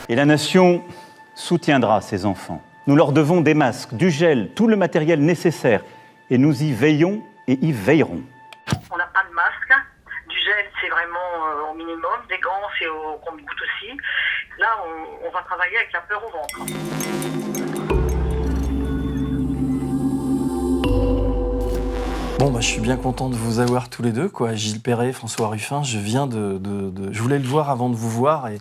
Et la nation soutiendra ces enfants. Nous leur devons des masques, du gel, tout le matériel nécessaire. Et nous y veillons et y veillerons. On n'a pas de masque. Du gel, c'est vraiment au minimum. Des gants, c'est au compte-gouttes aussi. Là, on va travailler avec la peur au ventre. Bon, je suis bien content de vous avoir tous les deux, quoi. Gilles Perret, François Ruffin. Je viens je voulais le voir avant de vous voir et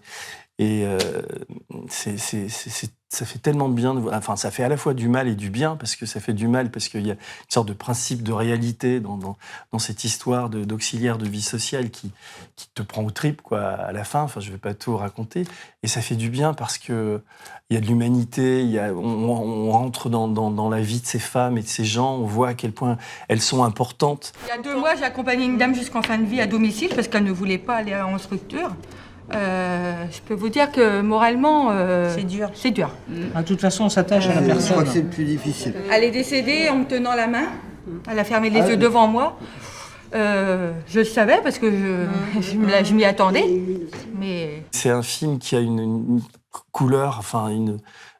ça fait tellement de bien. Enfin, ça fait à la fois du mal et du bien, parce que ça fait du mal parce qu'il y a une sorte de principe de réalité dans cette histoire d'auxiliaire de vie sociale qui te prend aux tripes, quoi, à la fin. Enfin, je vais pas tout raconter. Et ça fait du bien parce que il y a de l'humanité. On rentre dans la vie de ces femmes et de ces gens. On voit à quel point elles sont importantes. Il y a 2 mois, j'ai accompagné une dame jusqu'en fin de vie à domicile parce qu'elle ne voulait pas aller en structure. Je peux vous dire que moralement, c'est dur. C'est dur. De toute façon, on s'attache à la personne. Je crois que c'est le plus difficile. Elle est décédée en me tenant la main. Elle a fermé les yeux devant moi. Je le savais parce que je m'y attendais. Mais c'est un film qui a une couleur, enfin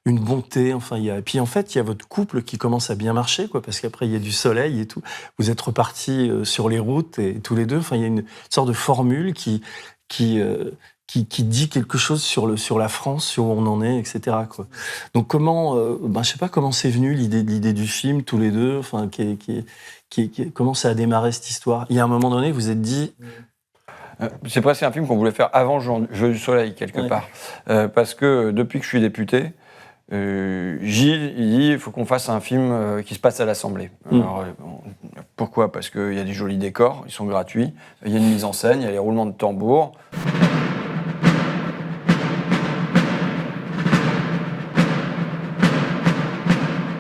une bonté, enfin et puis en fait il y a votre couple qui commence à bien marcher, quoi, parce qu'après il y a du soleil et tout. Vous êtes repartis sur les routes et tous les deux. Enfin il y a une sorte de formule qui dit quelque chose sur la France, sur où on en est, etc., quoi. Donc comment, je sais pas comment c'est venu l'idée du film, tous les deux, enfin, comment ça a démarré cette histoire? Il y a un moment donné, vous vous êtes dit... C'est presque un film qu'on voulait faire avant Jeu du Soleil, quelque part. Parce que depuis que je suis député, Gilles, il dit il faut qu'on fasse un film qui se passe à l'Assemblée. Alors, pourquoi? Parce qu'il y a des jolis décors, ils sont gratuits, il y a une mise en scène, il y a les roulements de tambour.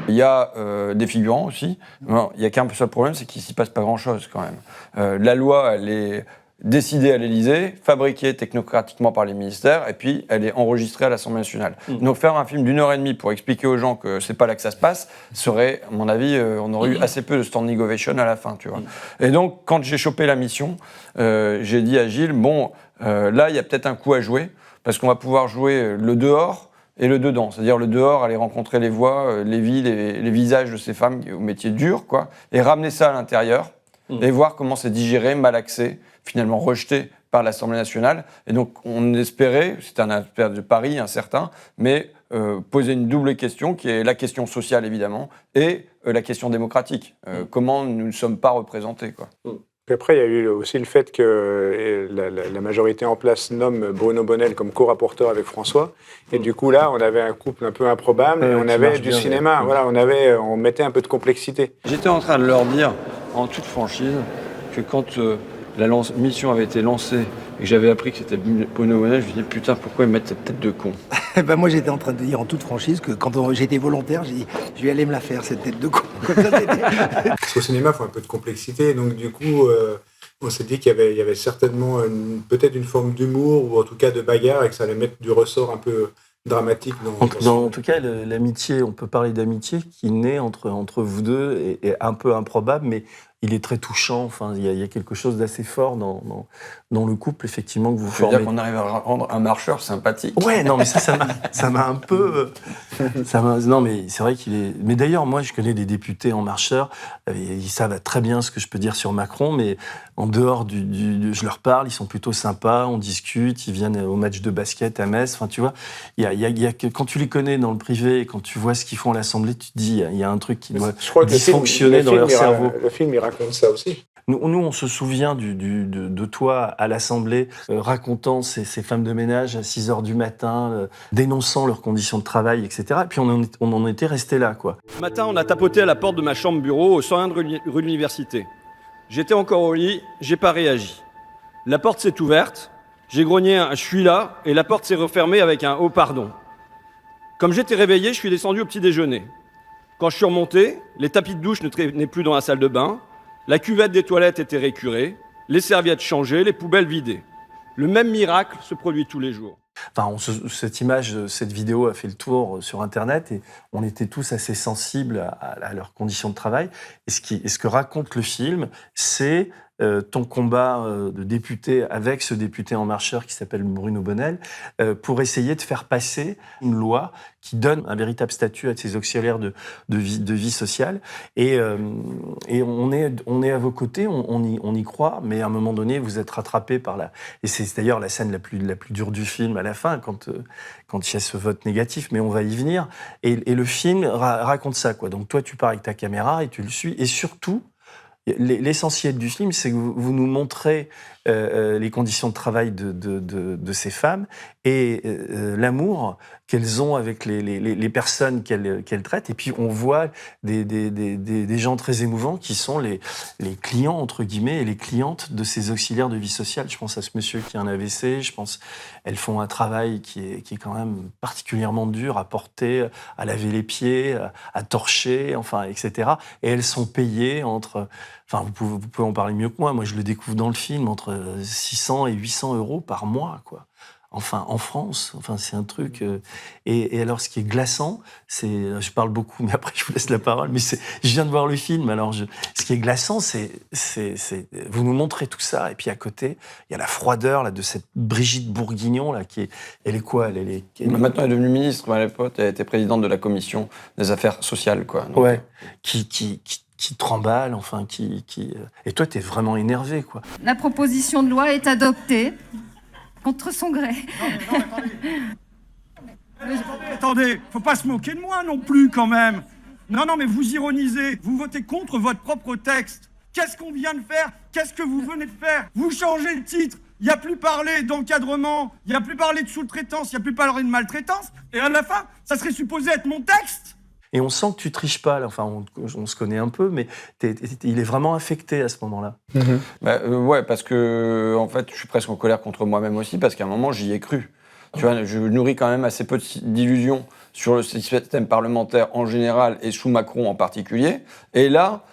Il y a des figurants aussi. Il n'y a qu'un seul problème, c'est qu'il ne s'y passe pas grand-chose quand même. La loi, elle est décidée à l'Élysée, fabriquée technocratiquement par les ministères, et puis elle est enregistrée à l'Assemblée nationale. Donc faire un film d'1h30 pour expliquer aux gens que c'est pas là que ça se passe, serait, à mon avis, on aurait eu assez peu de standing ovation à la fin, tu vois. Et donc, quand j'ai chopé la mission, j'ai dit à Gilles, là, il y a peut-être un coup à jouer, parce qu'on va pouvoir jouer le dehors et le dedans. C'est-à-dire le dehors, aller rencontrer les voix, les vies, les visages de ces femmes au métier dur, quoi, et ramener ça à l'intérieur, et voir comment c'est digéré, malaxé, finalement rejeté par l'Assemblée nationale. Et donc, on espérait, c'était un espèce de pari incertain, mais poser une double question, qui est la question sociale, évidemment, et la question démocratique. Comment nous ne sommes pas représentés, quoi. Puis après, il y a eu aussi le fait que la majorité en place nomme Bruno Bonnell comme co-rapporteur avec François. Et du coup, là, on avait un couple un peu improbable et on avait du cinéma. Voilà, on mettait un peu de complexité. J'étais en train de leur dire, en toute franchise, que quand la mission avait été lancée et que j'avais appris que c'était Bruno Bonnell, je me disais, putain, pourquoi ils mettent cette tête de con? Moi, j'étais en train de dire en toute franchise que quand j'étais volontaire, j'ai dit, je vais aller me la faire, cette tête de con. Parce qu'au cinéma, il faut un peu de complexité. Donc, du coup, on s'est dit qu'il y avait certainement peut-être une forme d'humour ou en tout cas de bagarre et que ça allait mettre du ressort un peu dramatique. En tout cas, l'amitié, on peut parler d'amitié qui naît entre vous deux est un peu improbable, mais il est très touchant. Enfin, il y a quelque chose d'assez fort dans le couple, effectivement, que vous formez. C'est-à-dire qu'on arrive à rendre un marcheur sympathique. Ouais, non, mais ça m'a un peu... non, mais c'est vrai qu'il est... Mais d'ailleurs, moi, je connais des députés en marcheur, ils savent très bien ce que je peux dire sur Macron, mais en dehors je leur parle, ils sont plutôt sympas, on discute, ils viennent au match de basket à Metz, enfin, tu vois, quand tu les connais dans le privé, et quand tu vois ce qu'ils font à l'Assemblée, tu te dis, il y a un truc qui doit dysfonctionner dans leur cerveau. Le film, il raconte ça aussi. Nous, on se souvient de toi à l'Assemblée, racontant ces femmes de ménage à 6h du matin, dénonçant leurs conditions de travail, etc. Et puis on en était resté là, quoi. Ce matin, on a tapoté à la porte de ma chambre bureau au 101 rue de l'Université. J'étais encore au lit, j'ai pas réagi. La porte s'est ouverte, j'ai grogné un « je suis là » et la porte s'est refermée avec un « oh pardon ». Comme j'étais réveillé, je suis descendu au petit déjeuner. Quand je suis remonté, les tapis de douche ne traînaient plus dans la salle de bain, la cuvette des toilettes était récurée, les serviettes changées, les poubelles vidées. Le même miracle se produit tous les jours. Enfin, cette vidéo a fait le tour sur Internet et on était tous assez sensibles à leurs conditions de travail. Et ce que raconte le film, c'est ton combat de député avec ce député En Marcheur qui s'appelle Bruno Bonnell, pour essayer de faire passer une loi qui donne un véritable statut à ces auxiliaires de vie sociale. Et on est à vos côtés, on y croit, mais à un moment donné, vous êtes rattrapés par la... Et c'est d'ailleurs la scène la plus dure du film à la fin, quand il y a ce vote négatif, mais on va y venir. Et le film raconte ça, quoi. Donc toi, tu pars avec ta caméra et tu le suis. Et surtout, l'essentiel du film, c'est que vous nous montrez les conditions de travail de ces femmes et l'amour qu'elles ont avec les personnes qu'elles traitent. Et puis on voit des gens très émouvants qui sont les clients, entre guillemets, et les clientes de ces auxiliaires de vie sociale. Je pense à ce monsieur qui a un AVC, elles font un travail qui est quand même particulièrement dur à porter, à laver les pieds, à torcher, enfin, etc. Et elles sont payées enfin, vous pouvez en parler mieux que moi. Moi, je le découvre dans le film, entre 600 et 800 euros par mois, quoi. Enfin, en France, enfin, c'est un truc... Et alors, ce qui est glaçant, je parle beaucoup, mais après, je vous laisse la parole, mais je viens de voir le film, alors ce qui est glaçant, c'est vous nous montrez tout ça, et puis à côté, il y a la froideur là, de cette Brigitte Bourguignon, là, elle est quoi Maintenant, elle est devenue ministre, mais à l'époque, elle était présidente de la commission des affaires sociales, quoi. Donc, ouais, qui tremble, enfin, Et toi, t'es vraiment énervé, quoi. La proposition de loi est adoptée contre son gré. Attendez, faut pas se moquer de moi non plus, quand même. Non, mais vous ironisez. Vous votez contre votre propre texte. Qu'est-ce qu'on vient de faire? Qu'est-ce que vous venez de faire? Vous changez le titre. Il n'y a plus parlé d'encadrement, il n'y a plus parlé de sous-traitance, il n'y a plus parlé de maltraitance. Et à la fin, ça serait supposé être mon texte. Et on sent que tu triches pas, là. Enfin, on se connaît un peu, mais il est vraiment affecté à ce moment-là. Ouais, parce que en fait, je suis presque en colère contre moi-même aussi, parce qu'à un moment, j'y ai cru. Tu vois, je nourris quand même assez peu d'illusions sur le système parlementaire en général et sous Macron en particulier. Et là,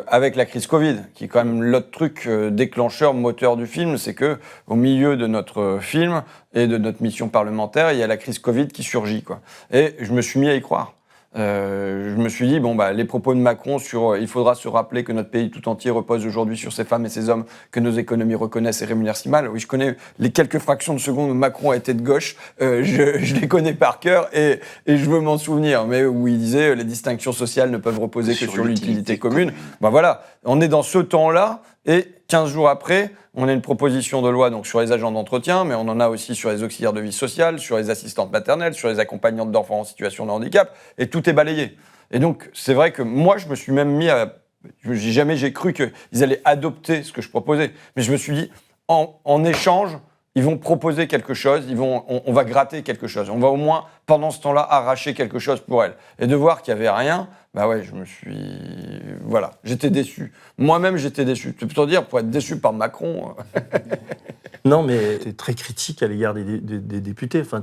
avec la crise Covid, qui est quand même l'autre truc déclencheur, moteur du film, c'est que au milieu de notre film et de notre mission parlementaire, il y a la crise Covid qui surgit, quoi. Et je me suis mis à y croire. Je me suis dit, les propos de Macron sur il faudra se rappeler que notre pays tout entier repose aujourd'hui sur ces femmes et ces hommes que nos économies reconnaissent et rémunèrent si mal. Oui, je connais les quelques fractions de secondes où Macron a été de gauche, je les connais par cœur et je veux m'en souvenir, mais où il disait les distinctions sociales ne peuvent reposer que sur l'utilité commune. Voilà, on est dans ce temps-là et 15 jours après, on a une proposition de loi donc, sur les agents d'entretien, mais on en a aussi sur les auxiliaires de vie sociale, sur les assistantes maternelles, sur les accompagnantes d'enfants en situation de handicap, et tout est balayé. Et donc, c'est vrai que moi, je me suis même mis à... J'ai cru qu'ils allaient adopter ce que je proposais, mais je me suis dit, en échange, ils vont proposer quelque chose, on va gratter quelque chose. On va au moins, pendant ce temps-là, arracher quelque chose pour elles. Et de voir qu'il n'y avait rien, j'étais déçu. Moi-même, j'étais déçu. Tu peux te dire, pour être déçu par Macron... Non, mais tu es très critique à l'égard des députés. Enfin,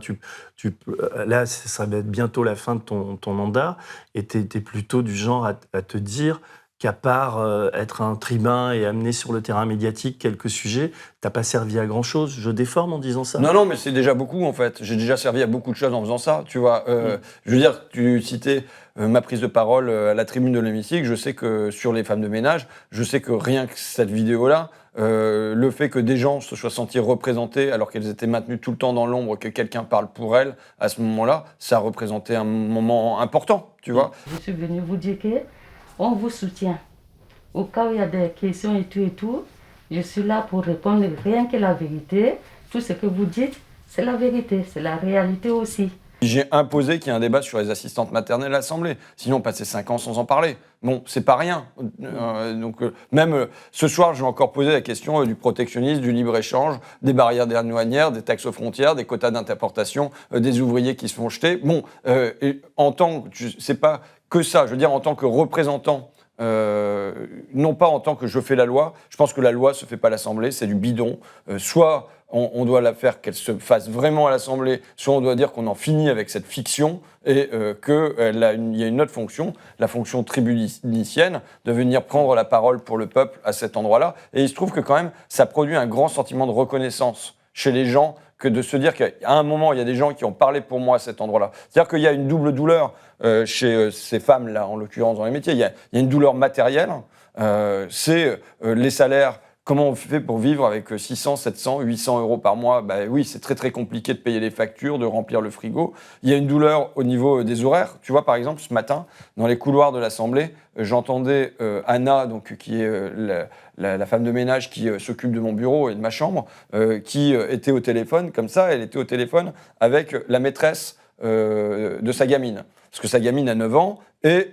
là, ça va être bientôt la fin de ton mandat, et tu es plutôt du genre à te dire qu'à part être un tribun et amener sur le terrain médiatique quelques sujets, t'as pas servi à grand-chose. Je déforme en disant ça. Non, mais c'est déjà beaucoup, en fait. J'ai déjà servi à beaucoup de choses en faisant ça, tu vois. Je veux dire, tu citais ma prise de parole à la tribune de l'hémicycle. Je sais que sur les femmes de ménage, je sais que rien que cette vidéo-là, le fait que des gens se soient sentis représentés alors qu'elles étaient maintenues tout le temps dans l'ombre, que quelqu'un parle pour elles, à ce moment-là, ça a représenté un moment important, tu vois. Je suis venue vous dire qu'on vous soutient. Au cas où il y a des questions et tout, je suis là pour répondre rien que la vérité. Tout ce que vous dites, c'est la vérité, c'est la réalité aussi. J'ai imposé qu'il y ait un débat sur les assistantes maternelles à l'Assemblée. Sinon, on passait 5 ans sans en parler. Bon, c'est pas rien. Même ce soir, je vais encore poser la question du protectionnisme, du libre-échange, des barrières douanières, des taxes aux frontières, des quotas d'importation, des ouvriers qui se font jeter. Bon, c'est pas que ça. Je veux dire, en tant que représentant, non pas en tant que je fais la loi, je pense que la loi se fait pas à l'Assemblée, c'est du bidon. Soit on doit la faire qu'elle se fasse vraiment à l'Assemblée, soit on doit dire qu'on en finit avec cette fiction et qu'il y a une autre fonction, la fonction tribunicienne, de venir prendre la parole pour le peuple à cet endroit-là. Et il se trouve que quand même, ça produit un grand sentiment de reconnaissance chez les gens, que de se dire qu'à un moment, il y a des gens qui ont parlé pour moi à cet endroit-là. C'est-à-dire qu'il y a une double douleur chez ces femmes-là, en l'occurrence dans les métiers. Il y a une douleur matérielle, c'est les salaires comment on fait pour vivre avec 600, 700, 800 euros par mois? Bah oui, c'est très très compliqué de payer les factures, de remplir le frigo. Il y a une douleur au niveau des horaires. Tu vois, par exemple, ce matin, dans les couloirs de l'Assemblée, j'entendais Anna, donc, qui est la femme de ménage qui s'occupe de mon bureau et de ma chambre, qui était au téléphone, comme ça, elle était au téléphone avec la maîtresse de sa gamine. Parce que sa gamine a 9 ans et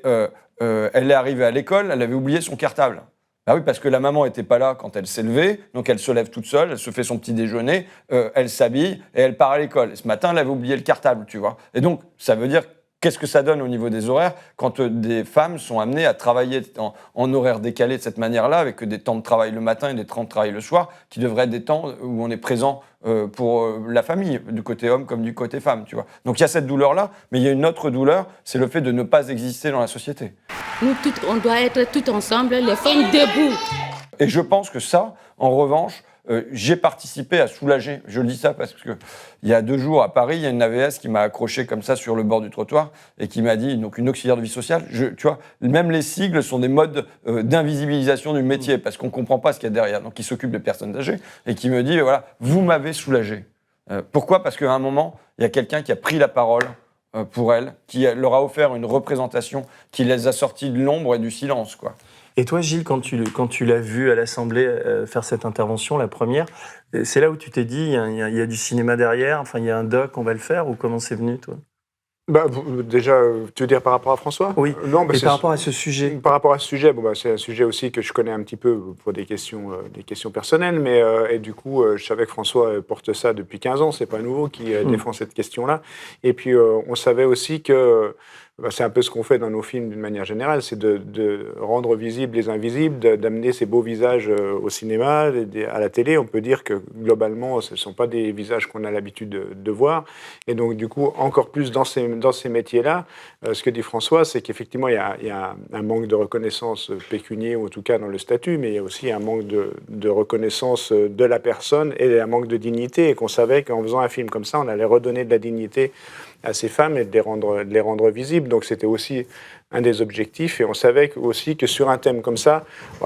elle est arrivée à l'école, elle avait oublié son cartable. Ah oui, parce que la maman n'était pas là quand elle s'est levée, donc elle se lève toute seule, elle se fait son petit déjeuner, elle s'habille et elle part à l'école. Et ce matin, elle avait oublié le cartable, tu vois. Et donc, ça veut dire, qu'est-ce que ça donne au niveau des horaires quand des femmes sont amenées à travailler en horaire décalé de cette manière-là, avec des temps de travail le matin et des temps de travail le soir, qui devraient être des temps où on est présent pour la famille, du côté homme comme du côté femme, tu vois. Donc il y a cette douleur-là, mais il y a une autre douleur, c'est le fait de ne pas exister dans la société. Nous, on doit être tous ensemble, les femmes debout. Et je pense que ça, en revanche, j'ai participé à soulager. Je le dis ça parce que il y a 2 jours à Paris, il y a une AVS qui m'a accroché comme ça sur le bord du trottoir et qui m'a dit, donc une auxiliaire de vie sociale, tu vois, même les sigles sont des modes d'invisibilisation du métier parce qu'on ne comprend pas ce qu'il y a derrière. Donc qui s'occupe des personnes âgées et qui me dit, voilà, vous m'avez soulagé. Pourquoi ? Parce qu'à un moment, il y a quelqu'un qui a pris la parole pour elles, qui leur a offert une représentation qui les a sortis de l'ombre et du silence, quoi. Et toi, Gilles, quand tu l'as vu à l'Assemblée faire cette intervention, la première, c'est là où tu t'es dit, il y a du cinéma derrière, enfin, il y a un doc, on va le faire, ou comment c'est venu, toi ? Bah, déjà, tu veux dire par rapport à François ? Oui, non, et par rapport à ce sujet. Par rapport à ce sujet, c'est un sujet aussi que je connais un petit peu pour des questions personnelles, mais et du coup, je savais que François porte ça depuis 15 ans, c'est pas nouveau qu'il défend cette question-là. Et puis, on savait aussi que c'est un peu ce qu'on fait dans nos films d'une manière générale, c'est de rendre visibles les invisibles, d'amener ces beaux visages au cinéma, à la télé. On peut dire que globalement, ce ne sont pas des visages qu'on a l'habitude de voir. Et donc, du coup, encore plus dans ces métiers-là, ce que dit François, c'est qu'effectivement, il y a un manque de reconnaissance pécuniaire, ou en tout cas dans le statut, mais il y a aussi un manque de reconnaissance de la personne et un manque de dignité. Et qu'on savait qu'en faisant un film comme ça, on allait redonner de la dignité à ces femmes et de les rendre visibles. Donc c'était aussi un des objectifs. Et on savait aussi que sur un thème comme ça,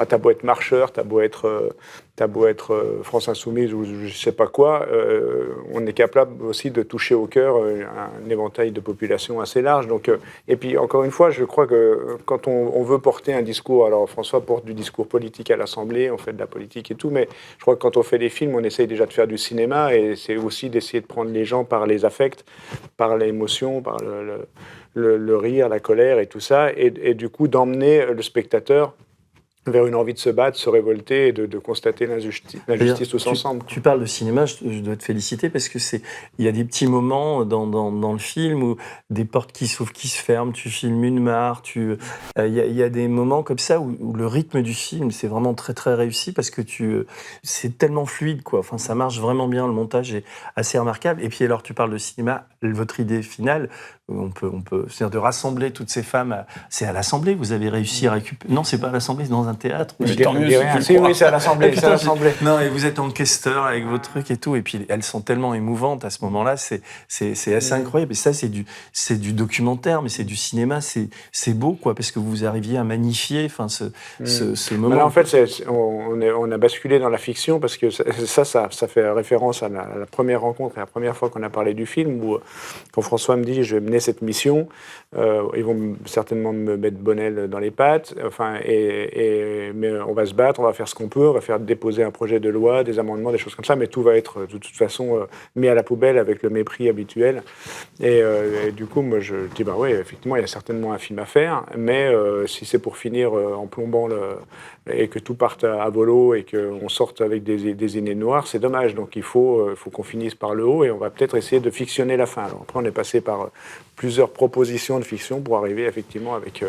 t'as beau être marcheur, t'as beau être France Insoumise ou je ne sais pas quoi, on est capable aussi de toucher au cœur un éventail de population assez large. Donc, et puis encore une fois, je crois que quand on veut porter un discours, alors François porte du discours politique à l'Assemblée, on fait de la politique et tout, mais je crois que quand on fait des films, on essaye déjà de faire du cinéma et c'est aussi d'essayer de prendre les gens par les affects, par l'émotion, par le rire, la colère et tout ça, et du coup d'emmener le spectateur vers une envie de se battre, se révolter et de constater l'injustice tous ensemble. Tu parles de cinéma, je dois te féliciter parce que il y a des petits moments dans le film où des portes qui s'ouvrent, qui se ferment, tu filmes une mare, il y a des moments comme ça où le rythme du film, c'est vraiment très très réussi parce que c'est tellement fluide, quoi. Enfin, ça marche vraiment bien, le montage est assez remarquable. Et puis alors, tu parles de cinéma, votre idée finale, on peut c'est-à-dire de rassembler toutes ces femmes, c'est à l'Assemblée, vous avez réussi à récupérer. Non, c'est pas à l'Assemblée, c'est dans un théâtre. Mais tant mieux si tu le crois. Oui, c'est à l'Assemblée. C'est à l'Assemblée. Non, et vous êtes en questeur avec vos trucs et tout, et puis elles sont tellement émouvantes à ce moment-là, c'est assez incroyable. Et ça, c'est du documentaire, mais c'est du cinéma, c'est beau, quoi, parce que vous arriviez à magnifier, enfin, ce moment. Là, en fait, on a basculé dans la fiction parce que ça fait référence à la première rencontre, à la première fois qu'on a parlé du film, où quand François me dit, je vais mener cette mission, ils vont certainement me mettre Bonnel dans les pattes, enfin, mais on va se battre, on va faire ce qu'on peut, on va faire déposer un projet de loi, des amendements, des choses comme ça, mais tout va être de toute façon mis à la poubelle avec le mépris habituel. Et du coup, moi, je dis, bah oui, effectivement, il y a certainement un film à faire, mais si c'est pour finir en plombant et que tout parte à volo et qu'on sorte avec des idées noires, c'est dommage. Donc il faut qu'on finisse par le haut et on va peut-être essayer de fictionner la fin. Alors après, on est passé par plusieurs propositions de fiction pour arriver effectivement avec...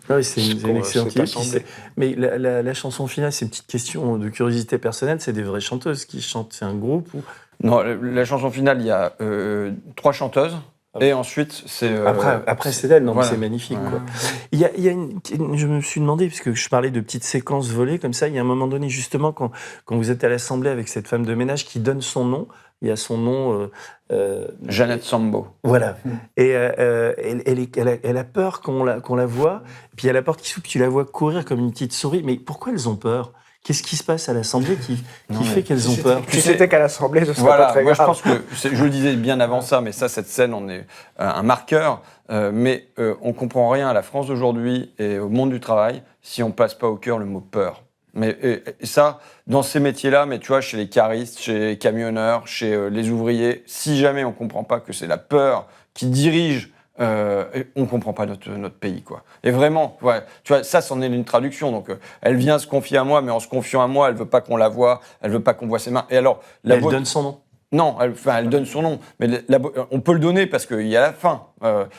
oui, c'est une excellente idée. Mais la chanson finale, c'est une petite question de curiosité personnelle, c'est des vraies chanteuses qui chantent, c'est un groupe ou... Non, la chanson finale, il y a 3 chanteuses. Et ensuite, c'est... Après c'est d'elle, non, voilà. C'est magnifique. Ouais. Quoi. Il y a je me suis demandé, parce que je parlais de petites séquences volées comme ça, il y a un moment donné, justement, quand vous êtes à l'Assemblée avec cette femme de ménage qui donne son nom, il y a son nom... Jeannette Sambo. Voilà. Et elle a peur qu'on la voit, puis il y a la porte qui s'ouvre, tu la vois courir comme une petite souris. Mais pourquoi elles ont peur ? Qu'est-ce qui se passe à l'Assemblée qui fait qu'elles ont peur? Si c'était qu'à l'Assemblée, ce serait voilà, pas très moi grave. je pense que, je le disais bien avant ça, mais ça, cette scène en est un marqueur, mais on comprend rien à la France d'aujourd'hui et au monde du travail si on place pas au cœur le mot peur. Mais et ça, dans ces métiers-là, mais tu vois, chez les caristes, chez les camionneurs, chez les ouvriers, si jamais on comprend pas que c'est la peur qui dirige, on comprend pas notre pays, quoi. Et vraiment, ouais, tu vois, ça, c'en est une traduction. Donc, elle vient se confier à moi, mais en se confiant à moi, elle veut pas qu'on la voie, elle veut pas qu'on voit ses mains. Et alors, elle donne son nom. Non, elle donne son nom, mais on peut le donner parce qu'il y a la fin.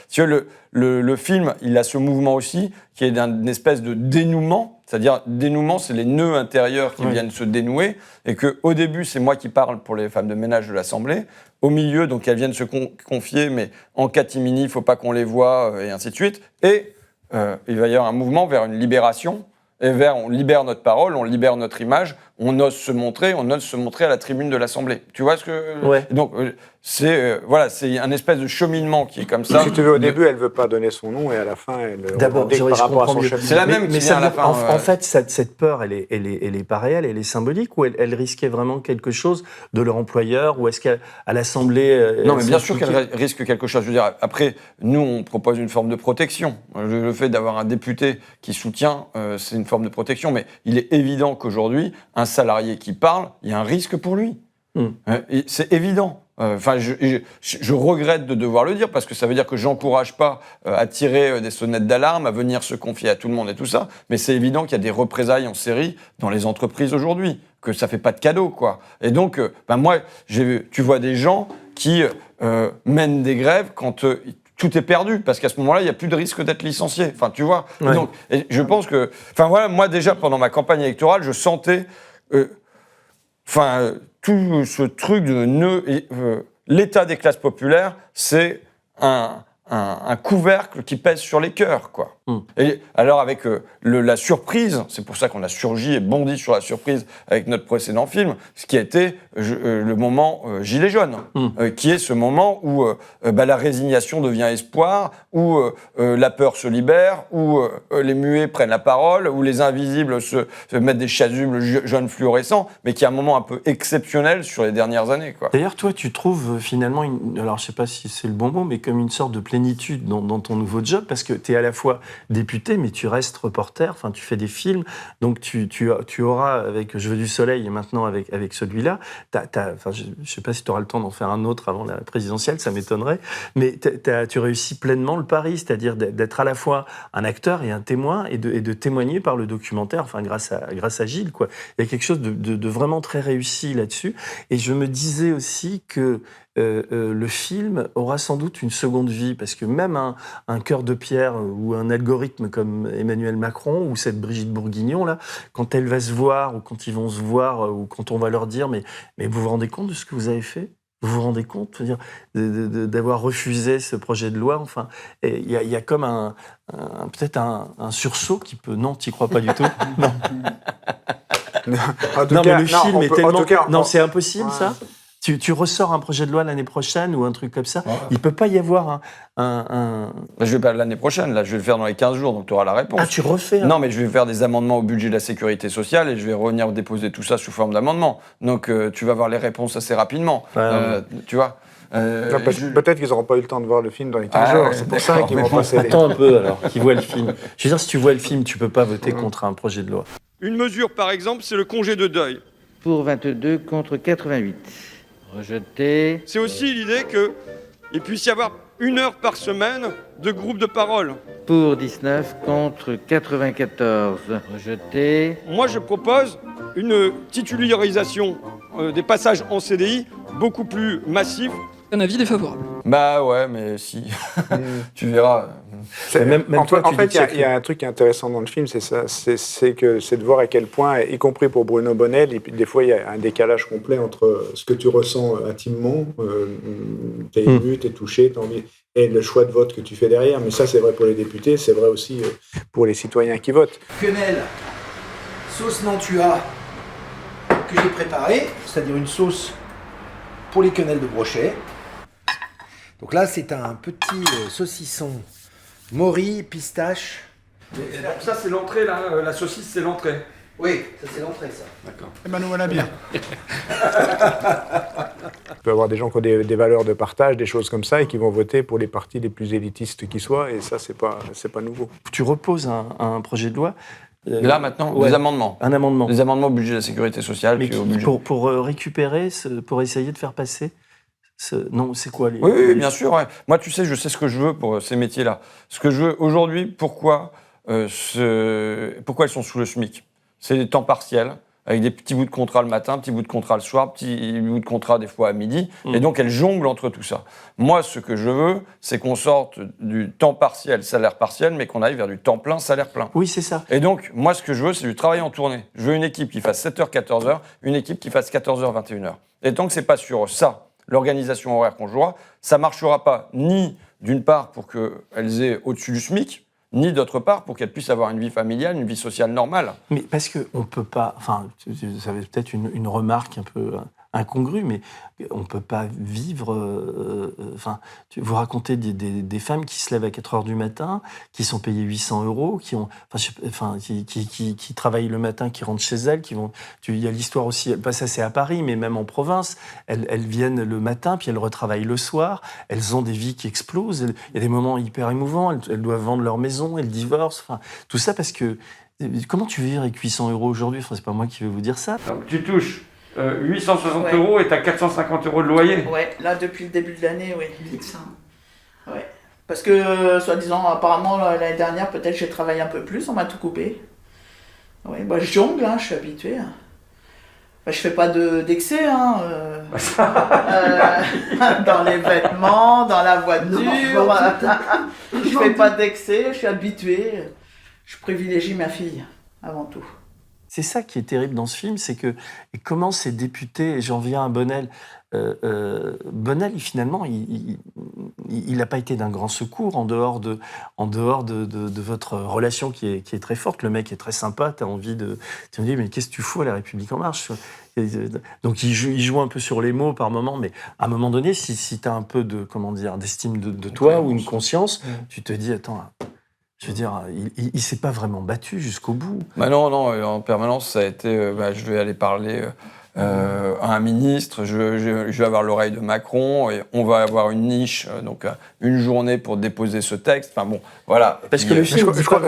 Tu vois, le film, il a ce mouvement aussi qui est d'une espèce de dénouement. C'est-à-dire, dénouement, c'est les nœuds intérieurs qui viennent se dénouer, et qu'au début, c'est moi qui parle pour les femmes de ménage de l'Assemblée. Au milieu, donc, elles viennent se confier, mais en catimini, il ne faut pas qu'on les voie, et ainsi de suite. Et il va y avoir un mouvement vers une libération, et vers on libère notre parole, on libère notre image, on ose se montrer à la tribune de l'Assemblée. Tu vois ce que... Ouais. Donc, c'est un espèce de cheminement qui est comme ça. Si tu veux, au début, elle veut pas donner son nom, et à la fin, elle d'abord, revendique par rapport à son chef. C'est la même qui vient à la fin. En fait, cette peur, elle est pas réelle, elle est symbolique, ou elle risquait vraiment quelque chose de leur employeur, ou est-ce qu'à l'Assemblée... Non, mais bien sûr qu'elle risque quelque chose. Je veux dire, après, nous, on propose une forme de protection. Le fait d'avoir un député qui soutient, c'est une forme de protection, mais il est évident qu'aujourd'hui, un salarié qui parle, il y a un risque pour lui. C'est évident. Enfin, je regrette de devoir le dire parce que ça veut dire que j'encourage pas à tirer des sonnettes d'alarme, à venir se confier à tout le monde et tout ça. Mais c'est évident qu'il y a des représailles en série dans les entreprises aujourd'hui, que ça fait pas de cadeau, quoi. Et donc, moi, tu vois des gens qui mènent des grèves quand tout est perdu, parce qu'à ce moment-là, il n'y a plus de risque d'être licencié. Enfin, tu vois. Ouais. Donc, et je pense que, enfin voilà, moi déjà pendant ma campagne électorale, je sentais, tout ce truc de l'état des classes populaires, c'est un couvercle qui pèse sur les cœurs, quoi. Et alors avec la surprise, c'est pour ça qu'on a surgi et bondi sur la surprise avec notre précédent film, ce qui a été le moment Gilets jaunes, qui est ce moment où la résignation devient espoir, où la peur se libère, où les muets prennent la parole, où les invisibles se mettent des chasubles jaunes fluorescents, mais qui est un moment un peu exceptionnel sur les dernières années, quoi. D'ailleurs, toi, tu trouves finalement, alors je sais pas si c'est le bon mot, mais comme une sorte de plénitude dans ton nouveau job, parce que tu es à la fois député, mais tu restes reporter, enfin tu fais des films, donc tu auras, avec Je veux du soleil et maintenant avec celui-là, je sais pas si tu auras le temps d'en faire un autre avant la présidentielle, ça m'étonnerait, mais tu réussis pleinement le pari, c'est-à-dire d'être à la fois un acteur et un témoin, et de témoigner par le documentaire, enfin grâce à Gilles, quoi. Il y a quelque chose de vraiment très réussi là-dessus, et je me disais aussi que le film aura sans doute une seconde vie, parce que même un cœur de pierre ou un algorithme comme Emmanuel Macron ou cette Brigitte Bourguignon, là, quand elle va se voir, ou quand ils vont se voir, ou quand on va leur dire mais vous vous rendez compte de ce que vous avez fait ? Vous vous rendez compte d'avoir refusé ce projet de loi? Enfin, il y a comme peut-être un sursaut qui peut... Non, tu n'y crois pas du tout? Non. Mais le film est tellement... Non, c'est impossible, ça? Tu ressors un projet de loi l'année prochaine ou un truc comme ça, il ne peut pas y avoir un... Je vais pas l'année prochaine, là, je vais le faire dans les 15 jours, donc tu auras la réponse. Ah, tu refais Non, mais je vais faire des amendements au budget de la sécurité sociale et je vais revenir déposer tout ça sous forme d'amendement. Donc tu vas avoir les réponses assez rapidement. Tu vois Peut-être qu'ils n'auront pas eu le temps de voir le film dans les 15 jours, c'est pour ça qu'ils vont passer. Attends un peu alors, qu'ils voient le film. Je veux dire, si tu vois le film, tu ne peux pas voter contre un projet de loi. Une mesure, par exemple, c'est le congé de deuil. Pour 22 contre 88. Rejeté. C'est aussi l'idée qu'il puisse y avoir 1 heure par semaine de groupe de parole. Pour 19 contre 94. Rejeté. Moi, je propose une titularisation des passages en CDI beaucoup plus massif. Un avis défavorable. Bah ouais, mais si. Tu verras. En fait, il y a un truc qui est intéressant dans le film, c'est ça, c'est de voir à quel point, y compris pour Bruno Bonnell, et puis des fois il y a un décalage complet entre ce que tu ressens intimement, t'es ému, t'es touché, t'as envie, et le choix de vote que tu fais derrière. Mais ça, c'est vrai pour les députés, c'est vrai aussi pour les citoyens qui votent. Quenelle, sauce Nantua que j'ai préparée, c'est-à-dire une sauce pour les quenelles de brochet. Donc là, c'est un petit saucisson mori, pistache. Ça, c'est l'entrée, là. La saucisse, c'est l'entrée. Oui, ça c'est l'entrée, ça. D'accord. Eh ben nous voilà bien. Il peut y avoir des gens qui ont des valeurs de partage, des choses comme ça, et qui vont voter pour les partis les plus élitistes qui soient, et ça, c'est pas nouveau. Tu reposes un projet de loi. Là, maintenant, des amendements. Un amendement. Des amendements au budget de la sécurité sociale. Mais puis au budget. pour récupérer, pour essayer de faire passer. Non, c'est quoi les. Oui, bien sûr. Ouais. Moi, tu sais, je sais ce que je veux pour ces métiers-là. Ce que je veux aujourd'hui, pourquoi elles sont sous le SMIC? C'est des temps partiels, avec des petits bouts de contrat le matin, petits bouts de contrat le soir, petits bouts de contrat des fois à midi. Et donc, elles jonglent entre tout ça. Moi, ce que je veux, c'est qu'on sorte du temps partiel, salaire partiel, mais qu'on aille vers du temps plein, salaire plein. Oui, c'est ça. Et donc, moi, ce que je veux, c'est du travail en tournée. Je veux une équipe qui fasse 7h, 14h, une équipe qui fasse 14h, 21h. Et tant que c'est pas sur ça, l'organisation horaire qu'on jouera, ça marchera pas ni d'une part pour qu'elles aient au-dessus du SMIC, ni d'autre part pour qu'elles puissent avoir une vie familiale, une vie sociale normale. Mais parce qu'on peut pas, enfin, ça va peut-être une remarque un peu incongrue, mais on peut pas vivre, vous racontez des femmes qui se lèvent à 4h du matin, qui sont payées 800 €, qui travaillent le matin, qui rentrent chez elles, il y a l'histoire aussi, ça c'est à Paris, mais même en province, elles viennent le matin, puis elles retravaillent le soir, elles ont des vies qui explosent, il y a des moments hyper émouvants, elles doivent vendre leur maison, elles divorcent, tout ça parce que, comment tu veux vivre avec 800 € aujourd'hui? C'est pas moi qui vais vous dire ça. Donc tu touches 860 € et tu as 450 € de loyer. Ouais, là depuis le début de l'année, oui. Ouais. Parce que, soi-disant, apparemment, l'année dernière, peut-être j'ai travaillé un peu plus, on m'a tout coupé. Oui, je jongle, je suis habituée. Je fais pas d'excès, dans les vêtements, dans la voiture. Je fais pas d'excès, je suis habituée. Je privilégie ma fille, avant tout. C'est ça qui est terrible dans ce film, c'est que comment ces députés, et j'en viens à Bonnel, Bonnel, finalement, il n'a pas été d'un grand secours en dehors de votre relation qui est très forte. Le mec est très sympa, tu me dis, mais qu'est-ce que tu fous à La République En Marche? Donc il joue un peu sur les mots par moment, mais à un moment donné, si tu as un peu d'estime de toi ou une conscience, tu te dis, attends... Je veux dire, il ne s'est pas vraiment battu jusqu'au bout. Non, en permanence, ça a été... je vais aller parler à un ministre, je vais avoir l'oreille de Macron, et on va avoir une niche, donc une journée pour déposer ce texte. Enfin bon, voilà. Parce que le film, je crois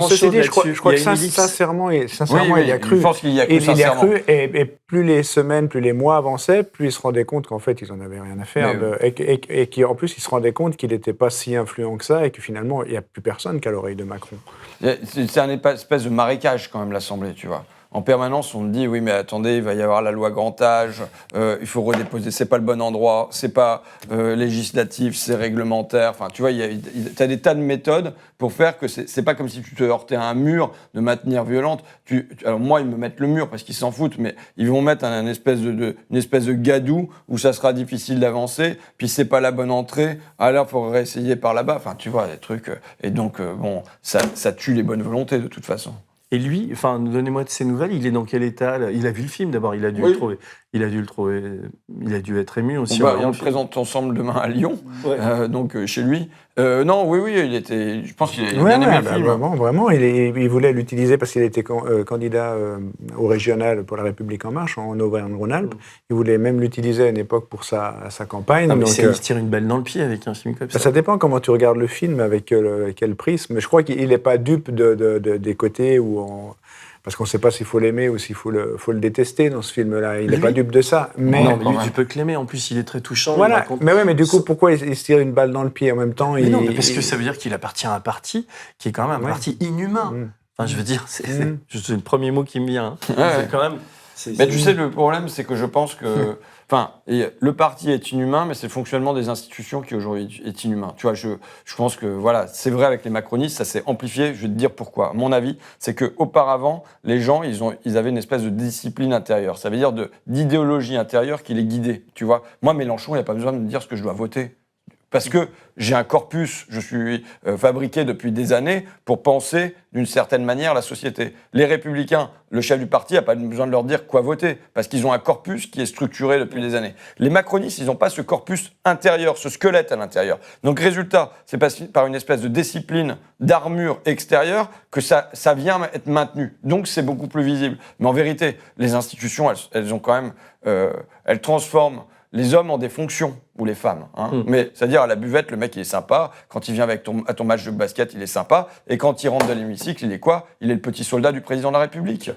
que sincèrement, il y a cru. Je pense qu'il y a cru sincèrement. Et plus les semaines, plus les mois avançaient, plus il se rendait compte qu'en fait, ils n'en avaient rien à faire. Et qu'en plus, il se rendait compte qu'il n'était pas si influent que ça, et que finalement, il n'y a plus personne qu'à l'oreille de Macron. C'est un espèce de marécage, quand même, l'Assemblée, tu vois. En permanence, on me dit, oui, mais attendez, il va y avoir la loi grand âge, il faut redéposer, c'est pas le bon endroit, c'est pas législatif, c'est réglementaire. Enfin, tu vois, tu as des tas de méthodes pour faire que c'est pas comme si tu te heurtais à un mur de manière violente. Alors moi, ils me mettent le mur parce qu'ils s'en foutent, mais ils vont mettre une espèce de gadou où ça sera difficile d'avancer, puis c'est pas la bonne entrée, alors il faut réessayer par là-bas. Enfin, tu vois, des trucs. Et donc, ça tue les bonnes volontés de toute façon. Et lui, donnez-moi de ses nouvelles, il est dans quel état là? Il a vu le film d'abord, il a dû le trouver. Il a dû être ému aussi. On le présente ensemble demain à Lyon, donc chez lui. Je pense qu'il a bien aimé le film. Vraiment, il voulait l'utiliser parce qu'il était candidat au régional pour La République En Marche, en Auvergne-Rhône-Alpes. Il voulait même l'utiliser à une époque pour sa campagne. Mais il se tire une balle dans le pied avec un film comme ça. Ça dépend comment tu regardes le film, avec quel prisme. Je crois qu'il n'est pas dupe des côtés parce qu'on ne sait pas s'il faut l'aimer ou s'il faut le détester dans ce film-là. Il n'est pas dupe de ça. Mais tu peux que l'aimer. En plus, il est très touchant. Voilà. Mais du coup, pourquoi il se tire une balle dans le pied en même temps? Parce que ça veut dire qu'il appartient à un parti qui est quand même un parti inhumain. Enfin, je veux dire, c'est le premier mot qui me vient. C'est quand même... Mais tu sais, le problème, c'est que je pense que... le parti est inhumain, mais c'est le fonctionnement des institutions qui aujourd'hui est inhumain. Tu vois, je pense que voilà, c'est vrai avec les macronistes, ça s'est amplifié. Je vais te dire pourquoi. À mon avis, c'est que auparavant, les gens, ils avaient une espèce de discipline intérieure. Ça veut dire d'idéologie intérieure qui les guidait. Tu vois, moi, Mélenchon, il n'y a pas besoin de me dire ce que je dois voter. Parce que j'ai un corpus, je suis fabriqué depuis des années pour penser d'une certaine manière la société. Les Républicains, le chef du parti n'a pas besoin de leur dire quoi voter, parce qu'ils ont un corpus qui est structuré depuis des années. Les macronistes, ils n'ont pas ce corpus intérieur, ce squelette à l'intérieur. Donc résultat, c'est par une espèce de discipline, d'armure extérieure que ça vient être maintenu. Donc c'est beaucoup plus visible. Mais en vérité, les institutions, elles ont quand même... elles transforment les hommes en des fonctions, ou les femmes. Mais c'est-à-dire, à la buvette, le mec, il est sympa. Quand il vient à ton match de basket, il est sympa. Et quand il rentre dans l'hémicycle, il est quoi? Il est le petit soldat du président de la République.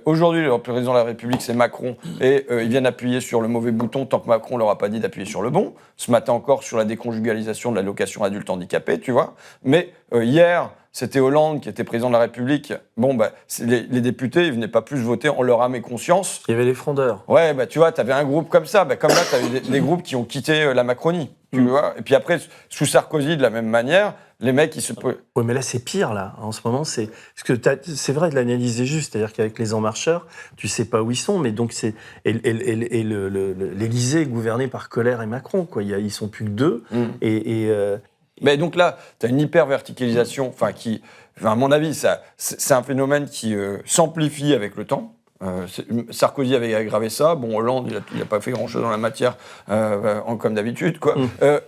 Aujourd'hui, le président de la République, c'est Macron. Et ils viennent appuyer sur le mauvais bouton tant que Macron leur a pas dit d'appuyer sur le bon. Ce matin encore, sur la déconjugalisation de l'allocation adulte handicapé, tu vois. Mais hier... C'était Hollande qui était président de la République. Bon, les députés, ils venaient pas plus voter en leur âme et conscience. Il y avait les frondeurs. Ouais, tu vois, t'avais un groupe comme ça. Comme là, t'avais des groupes qui ont quitté la Macronie. Tu vois. Et puis après, sous Sarkozy, de la même manière, les mecs, ils se... Oui, mais là, c'est pire, là. En ce moment, c'est... Parce que c'est vrai de l'analyser juste. C'est-à-dire qu'avec les En Marcheurs, tu sais pas où ils sont, mais donc c'est... Et l'Élysée est gouverné par Collère et Macron, quoi. Ils sont plus que deux. Mais donc là, tu as une hyper-verticalisation, qui, à mon avis, c'est un phénomène qui s'amplifie avec le temps. Sarkozy avait aggravé ça. Bon, Hollande, il n'a pas fait grand-chose dans la matière, comme d'habitude, quoi.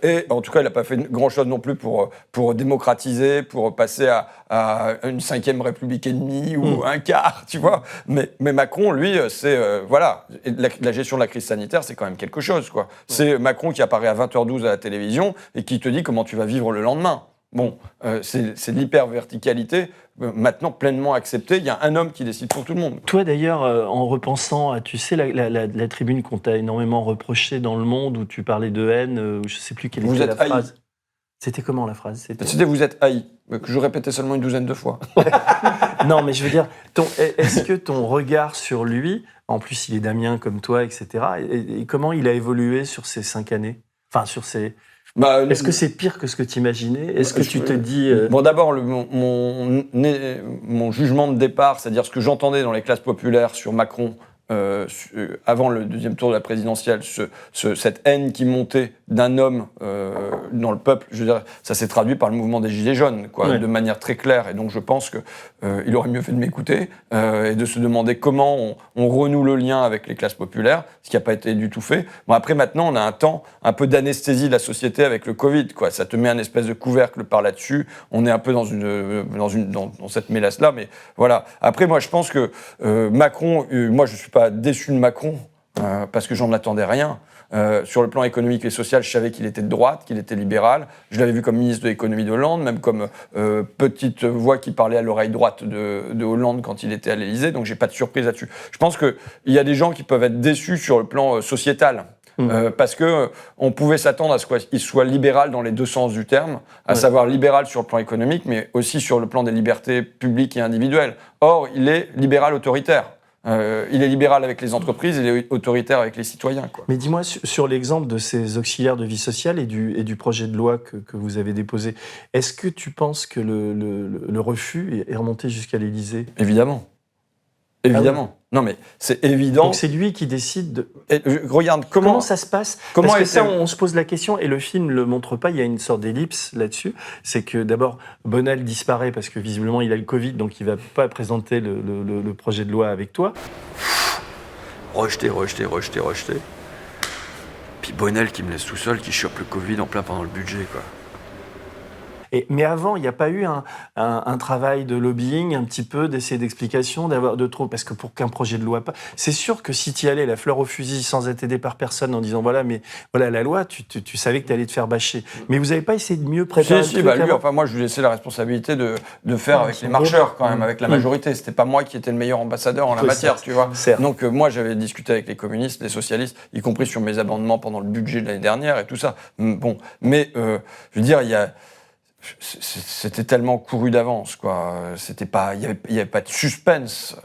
Et en tout cas, il n'a pas fait grand-chose non plus pour démocratiser, pour passer à une 5e République et demie ou un quart, tu vois. Mais Macron, lui, c'est... voilà. Et la gestion de la crise sanitaire, c'est quand même quelque chose, quoi. C'est Macron qui apparaît à 20h12 à la télévision et qui te dit comment tu vas vivre le lendemain. Bon, c'est de l'hyper-verticalité, maintenant pleinement acceptée. Il y a un homme qui décide pour tout le monde. Toi, d'ailleurs, en repensant à, tu sais, la tribune qu'on t'a énormément reprochée dans Le Monde, où tu parlais de haine, je ne sais plus quelle était la phrase. C'était comment la phrase? C'était « vous êtes haï », que je répétais seulement une douzaine de fois. Non, mais je veux dire, est-ce que ton regard sur lui, en plus il est d'Amiens comme toi, etc., et comment il a évolué sur ces 5 années? Enfin, sur ces... Est-ce que c'est pire que ce que tu imaginais? Est-ce que tu te dis... Bon, d'abord, mon jugement de départ, c'est-à-dire ce que j'entendais dans les classes populaires sur Macron avant le deuxième tour de la présidentielle, cette haine qui montait d'un homme dans le peuple, je veux dire, ça s'est traduit par le mouvement des Gilets jaunes, de manière très claire. Et donc je pense qu'il aurait mieux fait de m'écouter et de se demander comment on renoue le lien avec les classes populaires, ce qui n'a pas été du tout fait. Bon, après, maintenant, on a un temps un peu d'anesthésie de la société avec le Covid, quoi. Ça te met un espèce de couvercle par là-dessus. On est un peu dans cette mélasse-là, mais voilà. Après, moi, je pense que Macron, moi, je ne suis pas déçu de Macron, parce que j'en attendais rien. Sur le plan économique et social, je savais qu'il était de droite, qu'il était libéral. Je l'avais vu comme ministre de l'économie de Hollande, même comme petite voix qui parlait à l'oreille droite de Hollande quand il était à l'Élysée, donc j'ai pas de surprise là-dessus. Je pense qu'il y a des gens qui peuvent être déçus sur le plan sociétal. Parce que on pouvait s'attendre à ce qu'il soit libéral dans les deux sens du terme, à savoir libéral sur le plan économique, mais aussi sur le plan des libertés publiques et individuelles. Or, il est libéral autoritaire. Il est libéral avec les entreprises, il est autoritaire avec les citoyens, quoi. Mais dis-moi, sur l'exemple de ces auxiliaires de vie sociale et du projet de loi que vous avez déposé, est-ce que tu penses que le refus est remonté jusqu'à l'Élysée? Évidemment. Évidemment. Ah oui. Non, mais c'est évident. Donc c'est lui qui décide de... Regarde, comment ça se passe? Parce que ça, on se pose la question, et le film ne le montre pas, il y a une sorte d'ellipse là-dessus. C'est que d'abord, Bonnel disparaît parce que visiblement il a le Covid, donc il ne va pas présenter le projet de loi avec toi. Rejeté. Puis Bonnel qui me laisse tout seul, qui chope le Covid en plein pendant le budget, quoi. Mais avant, il n'y a pas eu un travail de lobbying, un petit peu, d'essayer d'explication, parce que pour qu'un projet de loi... C'est sûr que si tu y allais la fleur au fusil sans être aidé par personne en disant voilà la loi, tu savais que tu allais te faire bâcher. Mais vous n'avez pas essayé de mieux préparer lui, moi je lui laissais la responsabilité de faire avec les marcheurs quand même, avec la majorité. C'était pas moi qui étais le meilleur ambassadeur en la matière, tu vois. Donc moi j'avais discuté avec les communistes, les socialistes, y compris sur mes amendements pendant le budget de l'année dernière et tout ça. Bon, mais je veux dire, c'était tellement couru d'avance, quoi. Il y avait pas de suspense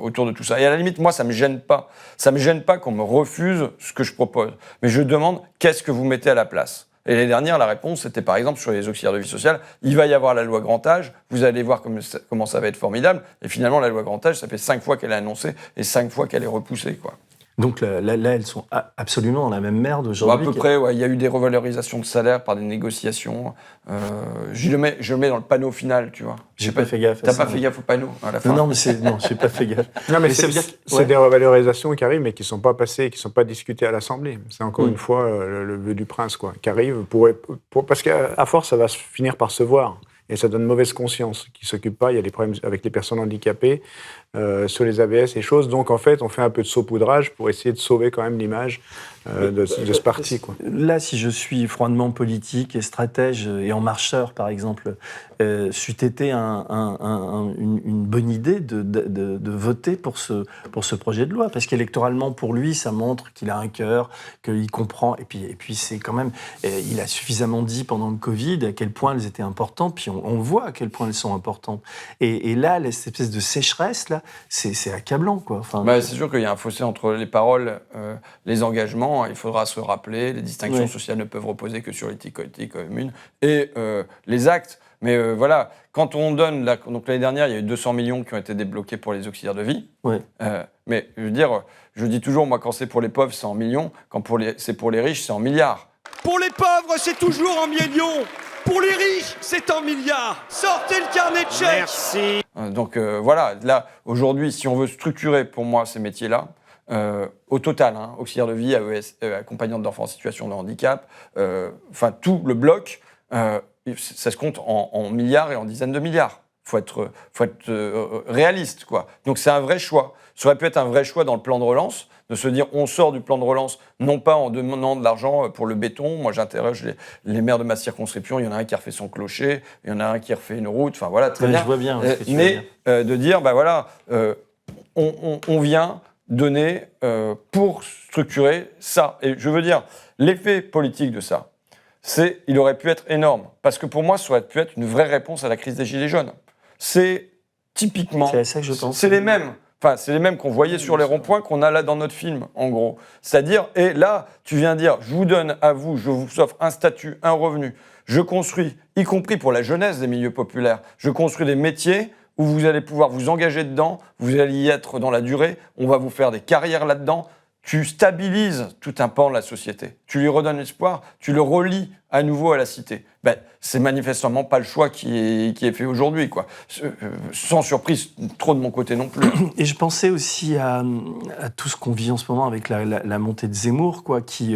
autour de tout ça. Et à la limite, moi, ça me gêne pas. Ça me gêne pas qu'on me refuse ce que je propose. Mais je demande, qu'est-ce que vous mettez à la place? Et l'année dernière, la réponse, c'était par exemple sur les auxiliaires de vie sociale, il va y avoir la loi grand âge, vous allez voir comment ça va être formidable. Et finalement, la loi grand âge, ça fait 5 fois qu'elle est annoncée et 5 fois qu'elle est repoussée, quoi. Donc là, elles sont absolument dans la même merde Bon, à aujourd'hui. peu près, ouais. Il y a eu des revalorisations de salaire par des négociations. Je le mets dans le panneau final, tu vois. J'ai pas fait gaffe. T'as pas fait gaffe au panneau à la fin. Non, j'ai pas fait gaffe. Non, mais ça veut dire c'est des revalorisations qui arrivent, mais qui ne sont pas passées, qui ne sont pas discutées à l'Assemblée. C'est encore une fois le vœu du prince, quoi, qui arrive parce qu'à force, ça va finir par se voir. Et ça donne mauvaise conscience. Qui ne s'occupent pas, il y a des problèmes avec les personnes handicapées, sur les AVS et choses. Donc, en fait, on fait un peu de saupoudrage pour essayer de sauver quand même l'image de ce parti, quoi. Là, si je suis froidement politique et stratège et en marcheur, par exemple, c'eût été une bonne idée de voter pour ce projet de loi. Parce qu'électoralement, pour lui, ça montre qu'il a un cœur, qu'il comprend. Et puis c'est quand même... il a suffisamment dit pendant le Covid à quel point elles étaient importantes. Puis on voit à quel point elles sont importantes. Et là, cette espèce de sécheresse, là, c'est accablant, quoi. Enfin, c'est sûr qu'il y a un fossé entre les paroles, les engagements. Il faudra se rappeler, les distinctions sociales ne peuvent reposer que sur l'éthique commune et les actes. Mais voilà, quand on donne... Donc l'année dernière, il y a eu 200 millions qui ont été débloqués pour les auxiliaires de vie. Ouais. Mais je veux dire, je dis toujours, moi, quand c'est pour les pauvres, c'est en millions. Quand c'est pour les riches, c'est en milliards. Pour les pauvres, c'est toujours en millions. Pour les riches, c'est en milliards. Sortez le carnet de chèques. Merci. Donc voilà, là, aujourd'hui, si on veut structurer, pour moi, ces métiers-là, au total, auxiliaire de vie, AES, accompagnante d'enfants en situation de handicap, enfin tout le bloc, ça se compte en milliards et en dizaines de milliards. Faut être réaliste, quoi. Donc c'est un vrai choix. Ça aurait pu être un vrai choix dans le plan de relance, de se dire on sort du plan de relance, non pas en demandant de l'argent pour le béton. Moi, j'interroge les maires de ma circonscription. Il y en a un qui a refait son clocher, il y en a un qui a refait une route. Enfin voilà, très bien. Je vois bien. Mais de dire, on vient donner pour structurer ça. Et je veux dire, l'effet politique de ça, il aurait pu être énorme. Parce que pour moi, ça aurait pu être une vraie réponse à la crise des Gilets jaunes. C'est typiquement... C'est à ça que je pense. C'est les mêmes. Enfin, c'est les mêmes qu'on voyait sur les ronds-points qu'on a là dans notre film, en gros. C'est-à-dire, et là, tu viens dire, je vous donne à vous, je vous offre un statut, un revenu. Je construis, y compris pour la jeunesse des milieux populaires, je construis des métiers où vous allez pouvoir vous engager dedans, vous allez y être dans la durée, on va vous faire des carrières là-dedans. Tu stabilises tout un pan de la société. Tu lui redonnes espoir, tu le relis à nouveau à la cité. C'est manifestement pas le choix qui est fait aujourd'hui, quoi. Sans surprise, trop de mon côté non plus. Et je pensais aussi à tout ce qu'on vit en ce moment avec la montée de Zemmour, quoi, qui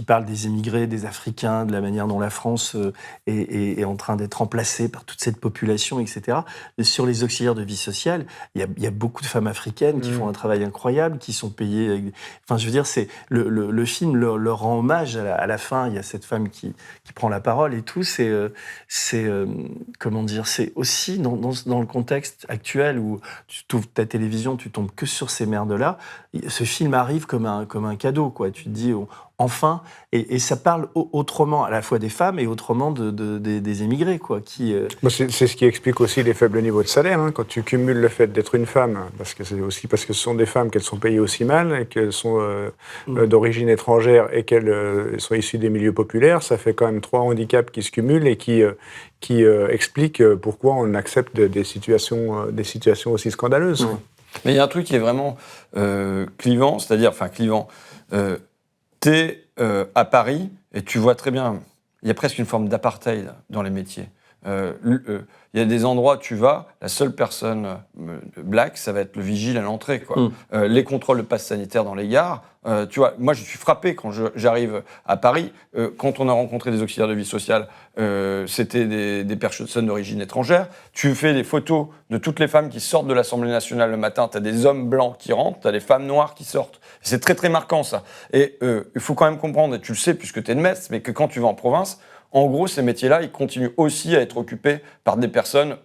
parle des émigrés, des Africains, de la manière dont la France est en train d'être remplacée par toute cette population, etc. Et sur les auxiliaires de vie sociale, il y a beaucoup de femmes africaines qui font un travail incroyable, qui sont payées... Enfin, je veux dire, le film leur rend hommage à la fin. Il y a cette femme qui prend la parole et tout. Comment dire, c'est aussi dans le contexte actuel où tu ouvres ta télévision, tu tombes que sur ces merdes-là. Ce film arrive comme un cadeau, quoi. Tu te dis... Enfin, et ça parle autrement à la fois des femmes et autrement des émigrés, quoi. C'est ce qui explique aussi les faibles niveaux de salaire, quand tu cumules le fait d'être une femme, parce que c'est aussi parce que ce sont des femmes qu'elles sont payées aussi mal, et qu'elles sont d'origine étrangère et qu'elles sont issues des milieux populaires, ça fait quand même 3 handicaps qui se cumulent et qui expliquent pourquoi on accepte des situations aussi scandaleuses. Mais il y a un truc qui est vraiment clivant, clivant. T'es à Paris et tu vois très bien, il y a presque une forme d'apartheid dans les métiers. Il y a des endroits où tu vas, la seule personne black, ça va être le vigile à l'entrée, quoi. Les contrôles de passe sanitaire dans les gares, tu vois, moi je suis frappé quand j'arrive à Paris, quand on a rencontré des auxiliaires de vie sociale, c'était des personnes d'origine étrangère. Tu fais des photos de toutes les femmes qui sortent de l'Assemblée nationale le matin, tu as des hommes blancs qui rentrent, tu as des femmes noires qui sortent. C'est très très marquant, ça. Et il faut quand même comprendre, et tu le sais puisque tu es de Metz, mais que quand tu vas en province, en gros, ces métiers-là, ils continuent aussi à être occupés par des personnes,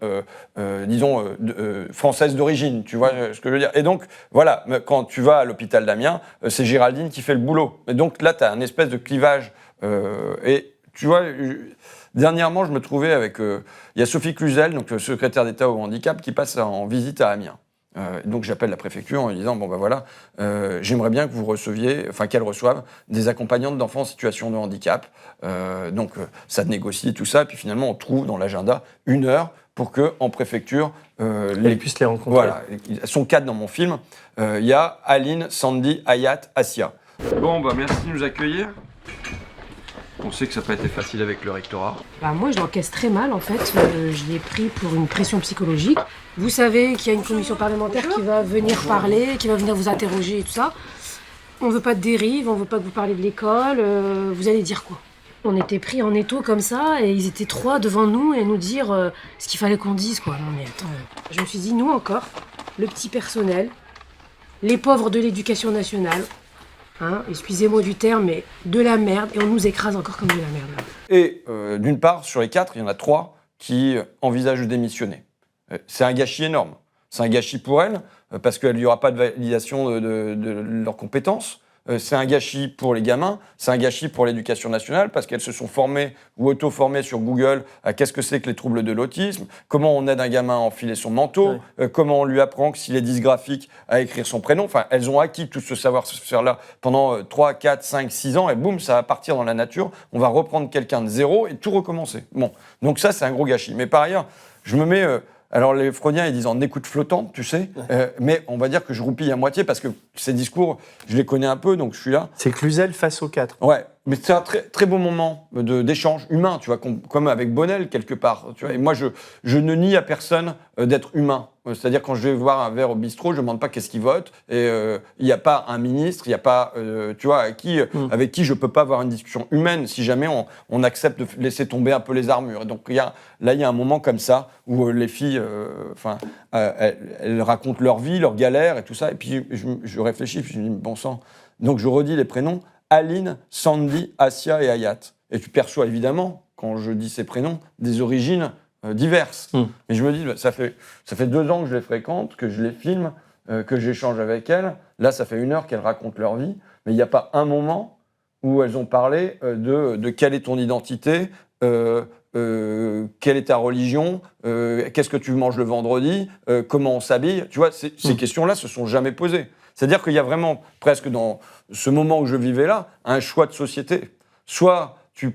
françaises d'origine, tu vois ce que je veux dire. Et donc, voilà, quand tu vas à l'hôpital d'Amiens, c'est Géraldine qui fait le boulot. Et donc là, tu as un espèce de clivage. Et tu vois, dernièrement, je me trouvais avec... Il y a Sophie Cluzel, donc le secrétaire d'État au handicap, qui passe en visite à Amiens. Donc j'appelle la préfecture en lui disant, bon ben voilà, j'aimerais bien que vous receviez, enfin qu'elle reçoive des accompagnantes d'enfants en situation de handicap. Donc ça négocie tout ça, et puis finalement on trouve dans l'agenda 1 heure pour que en préfecture, elle puisse les rencontrer. Voilà, elles sont 4 dans mon film. Il y a Aline, Sandy, Hayat, Asia. Bon, bah merci de nous accueillir. On sait que ça n'a pas été facile avec le rectorat. Bah moi, je l'encaisse très mal, en fait. Je l'ai pris pour une pression psychologique. Vous savez qu'il y a une commission parlementaire qui va venir parler, qui va venir vous interroger et tout ça. On veut pas de dérive, on veut pas que vous parliez de l'école. Vous allez dire quoi? On était pris en étau comme ça, et ils étaient 3 devant nous et nous dire ce qu'il fallait qu'on dise, quoi. Non mais attends, je me suis dit, nous encore, le petit personnel, les pauvres de l'éducation nationale, hein, excusez-moi du terme, mais de la merde, et on nous écrase encore comme de la merde. Et d'une part, sur les 4, il y en a 3 qui envisagent de démissionner. C'est un gâchis énorme. C'est un gâchis pour elles, parce qu'il n'y aura pas de validation de leurs compétences. C'est un gâchis pour les gamins, c'est un gâchis pour l'éducation nationale, parce qu'elles se sont formées ou auto-formées sur Google à qu'est-ce que c'est que les troubles de l'autisme, comment on aide un gamin à enfiler son manteau, comment on lui apprend que s'il est dysgraphique à écrire son prénom. Enfin, elles ont acquis tout ce savoir-faire-là pendant 3, 4, 5, 6 ans, et boum, ça va partir dans la nature. On va reprendre quelqu'un de zéro et tout recommencer. Bon, donc ça, c'est un gros gâchis. Mais par ailleurs, je me mets... Alors les freudiens, ils disent en écoute flottante, tu sais, mais on va dire que je roupille à moitié parce que ces discours, je les connais un peu, donc je suis là. C'est Cluzel face aux 4. Ouais, mais c'est un très, très beau moment d'échange humain, tu vois, comme avec Bonnel quelque part. Tu vois, et moi, je ne nie à personne d'être humain. C'est-à-dire quand je vais voir un verre au bistrot, je ne demande pas qu'est-ce qu'il vote. Et il n'y a pas un ministre, il n'y a pas, tu vois, avec qui je ne peux pas avoir une discussion humaine si jamais on accepte de laisser tomber un peu les armures. Et donc il y a un moment comme ça où les filles, elles racontent leur vie, leurs galères et tout ça. Et puis je réfléchis, puis je me dis bon sang. Donc je redis les prénoms. Aline, Sandy, Asia et Hayat. Et tu perçois évidemment, quand je dis ces prénoms, des origines diverses. Mais je me dis, ça fait 2 ans que je les fréquente, que je les filme, que j'échange avec elles. Là, ça fait 1 heure qu'elles racontent leur vie. Mais il n'y a pas un moment où elles ont parlé de quelle est ton identité, quelle est ta religion, qu'est-ce que tu manges le vendredi, comment on s'habille. Tu vois, ces questions-là se sont jamais posées. C'est-à-dire qu'il y a vraiment, presque dans ce moment où je vivais là, un choix de société. Soit tu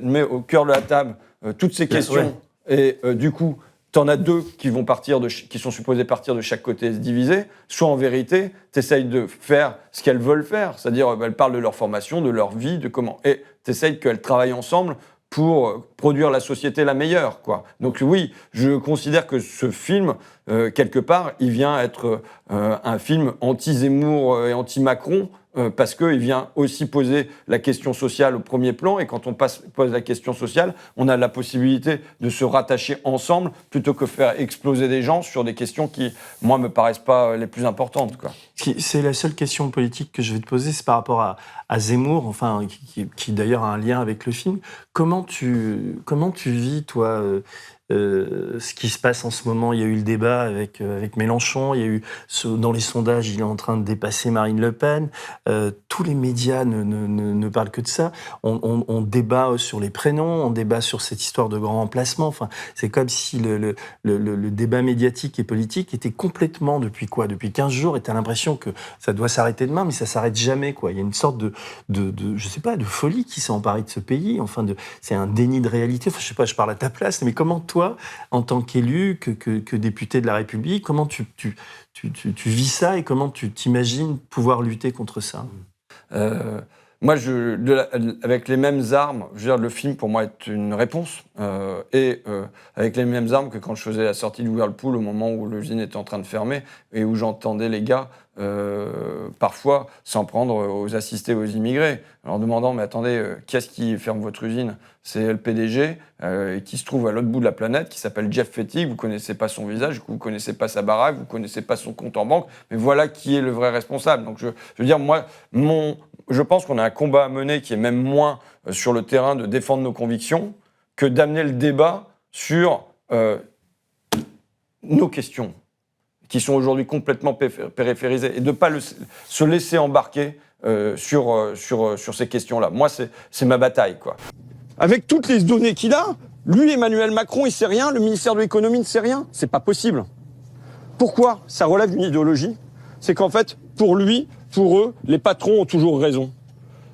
mets au cœur de la table toutes ces questions, et du coup, tu en as 2 qui sont supposés partir de chaque côté et se diviser, soit en vérité, tu essayes de faire ce qu'elles veulent faire, c'est-à-dire elles parlent de leur formation, de leur vie, de comment... Et tu essayes qu'elles travaillent ensemble pour produire la société la meilleure, quoi. Donc oui, je considère que ce film, quelque part, il vient être un film anti-Zemmour et anti-Macron, parce qu'il vient aussi poser la question sociale au premier plan, et quand on pose la question sociale, on a la possibilité de se rattacher ensemble, plutôt que faire exploser des gens sur des questions qui, moi, me paraissent pas les plus importantes, quoi. C'est la seule question politique que je vais te poser, c'est par rapport à Zemmour, enfin, qui d'ailleurs a un lien avec le film. Comment tu vis, toi, ce qui se passe en ce moment? Il y a eu le débat avec Mélenchon, il y a eu dans les sondages, il est en train de dépasser Marine Le Pen. Tous les médias ne parlent que de ça. On débat sur les prénoms, on débat sur cette histoire de grand remplacement. Enfin, c'est comme si le débat médiatique et politique était complètement, depuis 15 jours, et t'as l'impression que ça doit s'arrêter demain, mais ça s'arrête jamais, quoi. Il y a une sorte de je sais pas, de folie qui s'est emparée de ce pays. Enfin, c'est un déni de réalité. Enfin, je sais pas, je parle à ta place, mais comment toi, en tant qu'élu, que député de la République, comment tu vis ça et comment tu t'imagines pouvoir lutter contre ça? Moi, avec les mêmes armes, je veux dire, le film pour moi est une réponse, avec les mêmes armes que quand je faisais la sortie du Whirlpool au moment où l'usine était en train de fermer et où j'entendais les gars parfois s'en prendre aux assistés, aux immigrés, en leur demandant mais attendez, qu'est-ce qui ferme votre usine? C'est le PDG qui se trouve à l'autre bout de la planète, qui s'appelle Jeff Fettig. Vous connaissez pas son visage, vous connaissez pas sa baraque, vous connaissez pas son compte en banque, mais voilà qui est le vrai responsable. Donc je veux dire, moi, je pense qu'on a un combat à mener qui est même moins sur le terrain de défendre nos convictions que d'amener le débat sur nos questions, qui sont aujourd'hui complètement périphérisées, et de ne pas se laisser embarquer sur ces questions-là. Moi, c'est ma bataille, quoi. Avec toutes les données qu'il a, lui, Emmanuel Macron, il sait rien, le ministère de l'économie ne sait rien. C'est pas possible. Pourquoi ça relève d'une idéologie? C'est qu'en fait, pour lui, pour eux, les patrons ont toujours raison.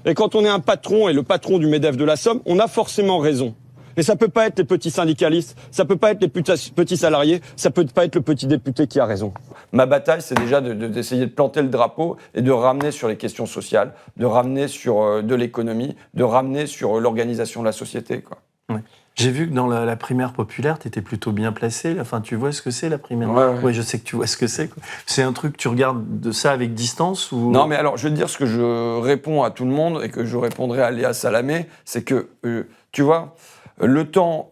Et quand on est un patron et le patron du MEDEF de la Somme, on a forcément raison. Et ça peut pas être les petits syndicalistes, ça peut pas être les petits salariés, ça peut pas être le petit député qui a raison. Ma bataille, c'est déjà d'essayer de planter le drapeau et de ramener sur les questions sociales, de ramener sur de l'économie, de ramener sur l'organisation de la société, quoi. Ouais. J'ai vu que dans la primaire populaire, tu étais plutôt bien placé. Enfin, tu vois ce que c'est, la primaire? Ouais. Oui, je sais que tu vois ce que c'est, quoi. C'est un truc, tu regardes de ça avec distance ou... Non, mais alors, je vais te dire ce que je réponds à tout le monde et que je répondrai à Léa Salamé, c'est que, tu vois, le temps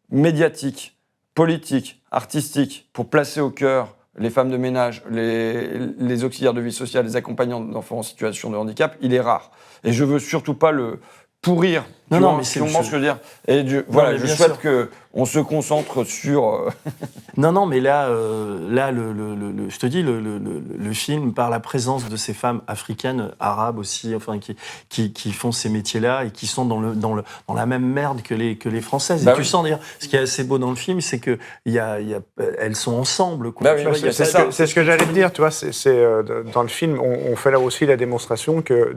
médiatique, politique, artistique, pour placer au cœur les femmes de ménage, les auxiliaires de vie sociale, les accompagnants d'enfants en situation de handicap, il est rare. Et je veux surtout pas le pourrir. Non, mais c'est ce que je veux dire. Et voilà, je souhaite qu'on se concentre sur... Non, mais là, je te dis, le film, par la présence de ces femmes africaines, arabes aussi, enfin, qui font ces métiers-là et qui sont dans la même merde que les Françaises. Bah et tu sens, d'ailleurs, ce qui est assez beau dans le film, c'est que elles sont ensemble, quoi. Bah oui, c'est ce que j'allais te dire, tu vois, dans le film, on fait là aussi la démonstration que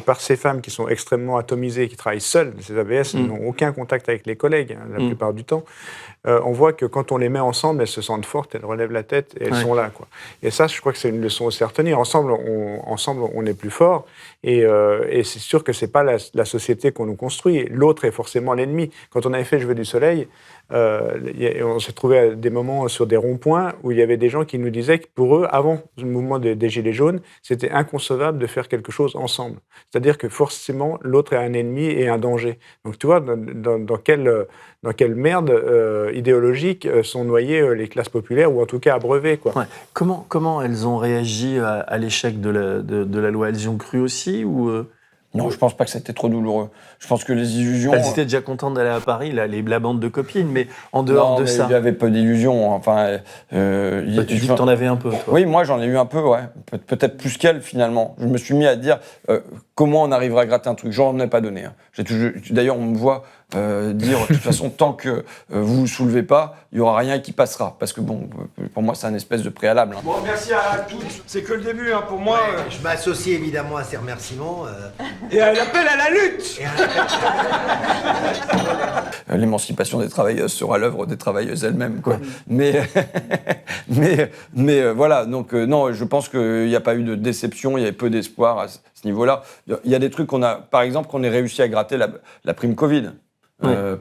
par ces femmes qui sont extrêmement atomisées, qui travaillent seules, ces AVS n'ont aucun contact avec les collègues, la plupart du temps. On voit que quand on les met ensemble, elles se sentent fortes, elles relèvent la tête et elles sont là, quoi. Et ça, je crois que c'est une leçon aussi à retenir. Ensemble, on est plus fort. Et c'est sûr que c'est pas la société qu'on nous construit. L'autre est forcément l'ennemi. Quand on avait fait Je veux du soleil, on s'est trouvé à des moments sur des ronds-points où il y avait des gens qui nous disaient que pour eux, avant le mouvement des Gilets jaunes, c'était inconcevable de faire quelque chose ensemble. C'est-à-dire que forcément, l'autre est un ennemi et un danger. Donc tu vois, dans quelle merde idéologique sont noyées les classes populaires, ou en tout cas abreuvées, quoi. Ouais. Comment elles ont réagi à l'échec de la loi? Elles y ont cru aussi ou Non, je pense pas que c'était trop douloureux. Je pense que les illusions... Elles étaient déjà contentes d'aller à Paris, la bande de copines, mais en dehors de ça... il y avait peu d'illusions. Enfin, tu dis que t'en avais un peu, toi. Oui, moi j'en ai eu un peu, ouais. Peut-être plus qu'elle, finalement. Je me suis mis à dire comment on arrivera à gratter un truc. J'en ai pas donné. Hein. D'ailleurs, on me voit dire, de toute façon, tant que vous ne soulevez pas, il n'y aura rien qui passera. Parce que, bon, pour moi, c'est un espèce de préalable. Hein. Bon, merci à toutes. C'est que le début, hein, pour moi. Ouais, je m'associe évidemment à ces remerciements. Et à l'appel à la lutte. L'émancipation des travailleuses sera l'œuvre des travailleuses elles-mêmes, quoi. Mais voilà, donc non, je pense qu'il n'y a pas eu de déception, il y avait peu d'espoir à ce niveau-là. Il y a des trucs par exemple, qu'on ait réussi à gratter la prime Covid.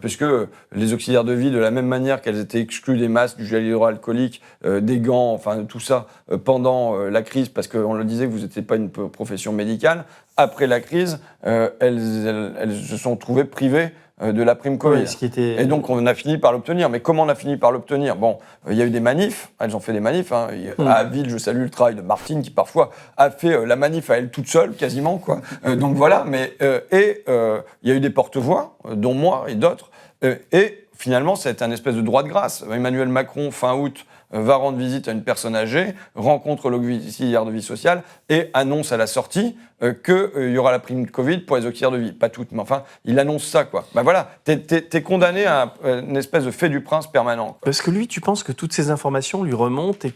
Puisque les auxiliaires de vie, de la même manière qu'elles étaient exclues des masques, du gel hydroalcoolique, des gants, enfin tout ça, pendant la crise, parce qu'on le disait que vous n'étiez pas une profession médicale, après la crise, elles se sont trouvées privées de la prime Covid. Et donc on a fini par l'obtenir. Mais comment on a fini par l'obtenir? Bon, il y a eu des manifs, elles ont fait des manifs. Hein. À Aville, je salue le travail de Martine, qui parfois a fait la manif à elle toute seule, quasiment, quoi. Donc voilà, mais il y a eu des porte-voix, dont moi et d'autres, et finalement, c'est un espèce de droit de grâce. Emmanuel Macron, fin août, va rendre visite à une personne âgée, rencontre l'auxiliaire de vie sociale et annonce à la sortie qu'il y aura la prime de Covid pour les auxiliaires de vie. Pas toutes, mais enfin, il annonce ça, quoi. Ben voilà, t'es condamné à une espèce de fait du prince permanent, quoi. Parce que lui, tu penses que toutes ces informations lui remontent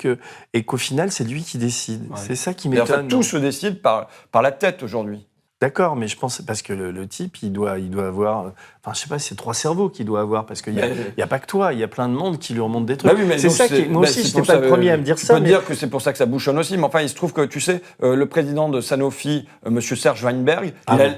et qu'au final, c'est lui qui décide. Ouais. C'est ça qui m'étonne. En fait, tout se décide par la tête aujourd'hui. D'accord, mais je pense parce que le type, il doit avoir, enfin, je sais pas, c'est 3 cerveaux qu'il doit avoir, parce qu'il y a pas que toi, il y a plein de monde qui lui remonte des trucs. Bah oui, mais c'est ça qui, moi aussi, j'étais pas le premier à me dire ça. Je peux dire que c'est pour ça que ça bouchonne aussi, mais enfin, il se trouve que tu sais, le président de Sanofi, Monsieur Serge Weinberg,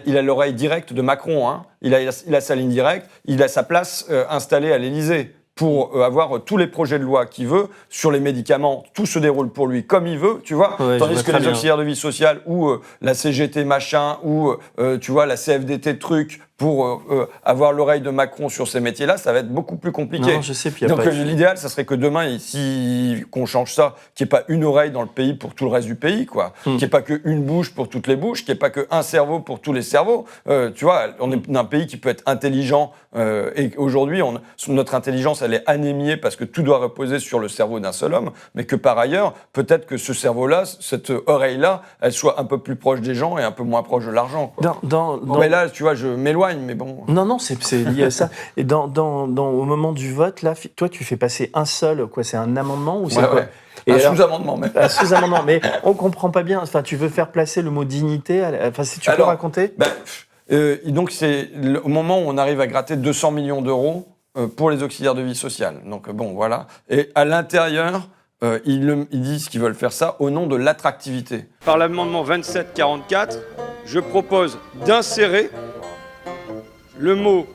il a l'oreille directe de Macron, hein. Il a sa ligne directe, il a sa place installée à l'Élysée. Pour avoir tous les projets de loi qu'il veut sur les médicaments, tout se déroule pour lui comme il veut, tu vois. Ouais, tandis que les auxiliaires de vie sociale ou la CGT machin ou tu vois la CFDT truc pour avoir l'oreille de Macron sur ces métiers-là, ça va être beaucoup plus compliqué. Non, je sais, puis donc l'idéal, ça serait que demain, qu'on change ça, qu'il n'y ait pas une oreille dans le pays pour tout le reste du pays, quoi. Qu'il n'y ait pas qu'une bouche pour toutes les bouches, qu'il n'y ait pas qu'un cerveau pour tous les cerveaux. Tu vois, on est un pays qui peut être intelligent et aujourd'hui, notre intelligence, elle est anémiée parce que tout doit reposer sur le cerveau d'un seul homme, mais que par ailleurs, peut-être que ce cerveau-là, cette oreille-là, elle soit un peu plus proche des gens et un peu moins proche de l'argent. Mais là, tu vois, je m'éloigne, mais bon. Non, c'est lié à ça. Et au moment du vote, là, toi, tu fais passer un seul, quoi, c'est un amendement ou c'est quoi? Et un sous-amendement même. Un sous-amendement, mais on comprend pas bien. Enfin, tu veux faire placer le mot dignité. Enfin, si tu peux raconter. Donc c'est au moment où on arrive à gratter 200 millions d'euros pour les auxiliaires de vie sociale. Donc bon, voilà. Et à l'intérieur, ils disent qu'ils veulent faire ça au nom de l'attractivité. Par l'amendement 2744, je propose d'insérer le mot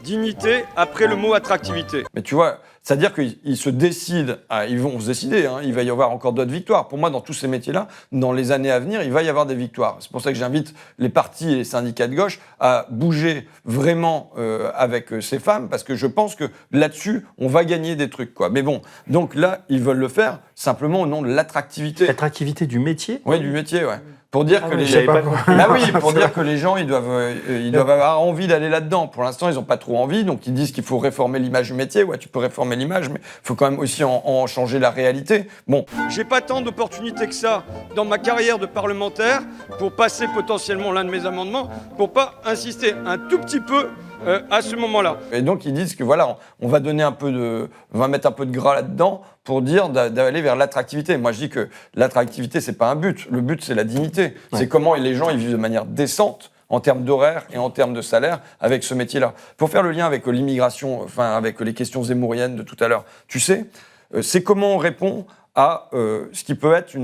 dignité après le mot attractivité. Mais tu vois, c'est-à-dire qu'ils se décident, ils vont se décider, hein, il va y avoir encore d'autres victoires. Pour moi, dans tous ces métiers-là, dans les années à venir, il va y avoir des victoires. C'est pour ça que j'invite les partis et les syndicats de gauche à bouger vraiment avec ces femmes, parce que je pense que là-dessus, on va gagner des trucs, quoi. Mais bon, donc là, ils veulent le faire simplement au nom de l'attractivité. L'attractivité du métier ? Oui, du métier, ouais. Pour dire que pour dire que les gens, ils doivent avoir envie d'aller là-dedans. Pour l'instant, ils n'ont pas trop envie, donc ils disent qu'il faut réformer l'image du métier. Ouais, tu peux réformer l'image, mais il faut quand même aussi en changer la réalité. Bon. J'ai pas tant d'opportunités que ça dans ma carrière de parlementaire pour passer potentiellement l'un de mes amendements, pour pas insister un tout petit peu à ce moment-là. Et donc ils disent que voilà, on va mettre un peu de gras là-dedans pour dire d'aller vers l'attractivité. Moi je dis que l'attractivité c'est pas un but, le but c'est la dignité. Ouais. C'est comment les gens ils vivent de manière décente en termes d'horaire et en termes de salaire avec ce métier-là. Pour faire le lien avec l'immigration, enfin avec les questions zémouriennes de tout à l'heure, tu sais, c'est comment on répond à ce qui peut être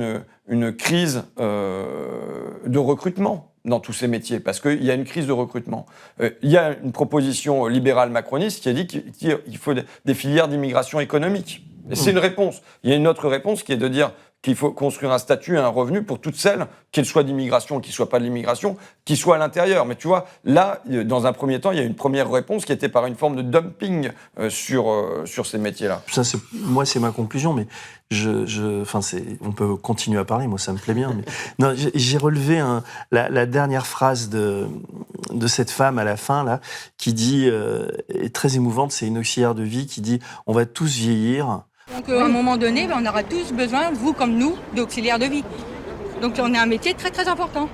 une crise de recrutement dans tous ces métiers, parce qu'il y a une crise de recrutement. Il y a une proposition libérale macroniste qui a dit qu'il faut des filières d'immigration économique. Et c'est une réponse. Il y a une autre réponse qui est de dire qu'il faut construire un statut et un revenu pour toutes celles, qu'elles soient d'immigration ou qu'elles ne soient pas de l'immigration, qui soient à l'intérieur. Mais tu vois, là, dans un premier temps, il y a une première réponse qui était par une forme de dumping sur ces métiers-là. Ça, moi, c'est ma conclusion, mais on peut continuer à parler, moi, ça me plaît bien. Mais, non, j'ai relevé la dernière phrase de cette femme à la fin, là, qui dit, est très émouvante, c'est une auxiliaire de vie qui dit « On va tous vieillir ». Donc à un moment donné, on aura tous besoin, vous comme nous, d'auxiliaires de vie. Donc on a un métier très très important.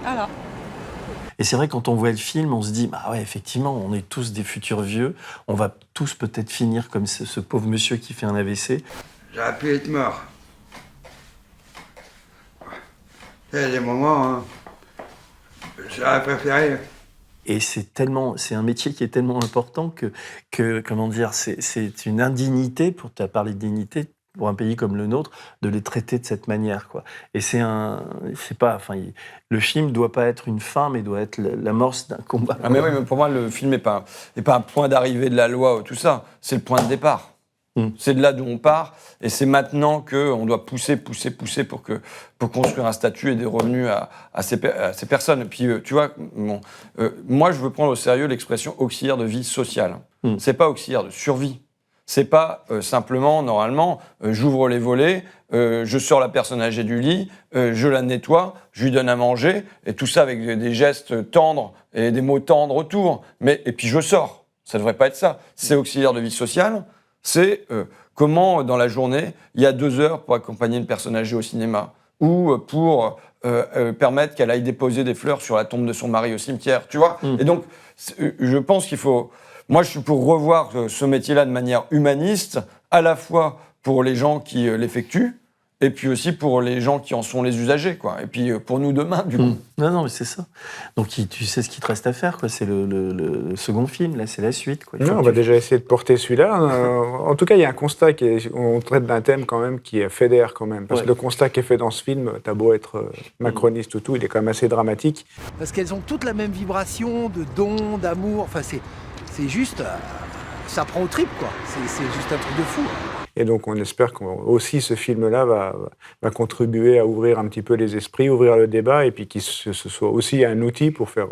Voilà. Et c'est vrai, quand on voit le film, on se dit, bah ouais, effectivement, on est tous des futurs vieux, on va tous peut-être finir comme ce pauvre monsieur qui fait un AVC. J'aurais pu être mort. Il y a des moments, hein, j'aurais préféré. Et c'est un métier qui est tellement important que comment dire, c'est une indignité, tu as parlé de dignité, pour un pays comme le nôtre, de les traiter de cette manière, quoi. Et le film doit pas être une fin, mais doit être l'amorce d'un combat. Ah mais oui, mais pour moi, le film n'est pas un point d'arrivée de la loi ou tout ça, c'est le point de départ. C'est de là d'où on part, et c'est maintenant qu'on doit pousser pour construire un statut et des revenus à ces personnes. Et puis, tu vois, moi, je veux prendre au sérieux l'expression auxiliaire de vie sociale. C'est pas auxiliaire de survie. C'est pas simplement, normalement, j'ouvre les volets, je sors la personne âgée du lit, je la nettoie, je lui donne à manger, et tout ça avec des gestes tendres et des mots tendres autour. Et puis je sors. Ça devrait pas être ça. C'est auxiliaire de vie sociale. C'est comment, dans la journée, il y a 2 heures pour accompagner une personne âgée au cinéma ou pour permettre qu'elle aille déposer des fleurs sur la tombe de son mari au cimetière, tu vois. Et donc, je pense qu'il faut... Moi, je suis pour revoir ce métier-là de manière humaniste, à la fois pour les gens qui l'effectuent, et puis aussi pour les gens qui en sont les usagers, quoi. Et puis pour nous demain, du coup. Non, mais c'est ça. Donc tu sais ce qu'il te reste à faire, quoi. C'est le second film, là, c'est la suite, quoi. Non, on va déjà essayer de porter celui-là. En tout cas, il y a un constat on traite d'un thème quand même qui fédère quand même. Parce que le constat qui est fait dans ce film, t'as beau être macroniste ou tout, il est quand même assez dramatique. Parce qu'elles ont toutes la même vibration de don, d'amour. Enfin, c'est juste... ça prend au trip, quoi. C'est juste un truc de fou. Et donc, on espère qu'aussi ce film-là va contribuer à ouvrir un petit peu les esprits, ouvrir le débat, et puis que ce soit aussi un outil pour faire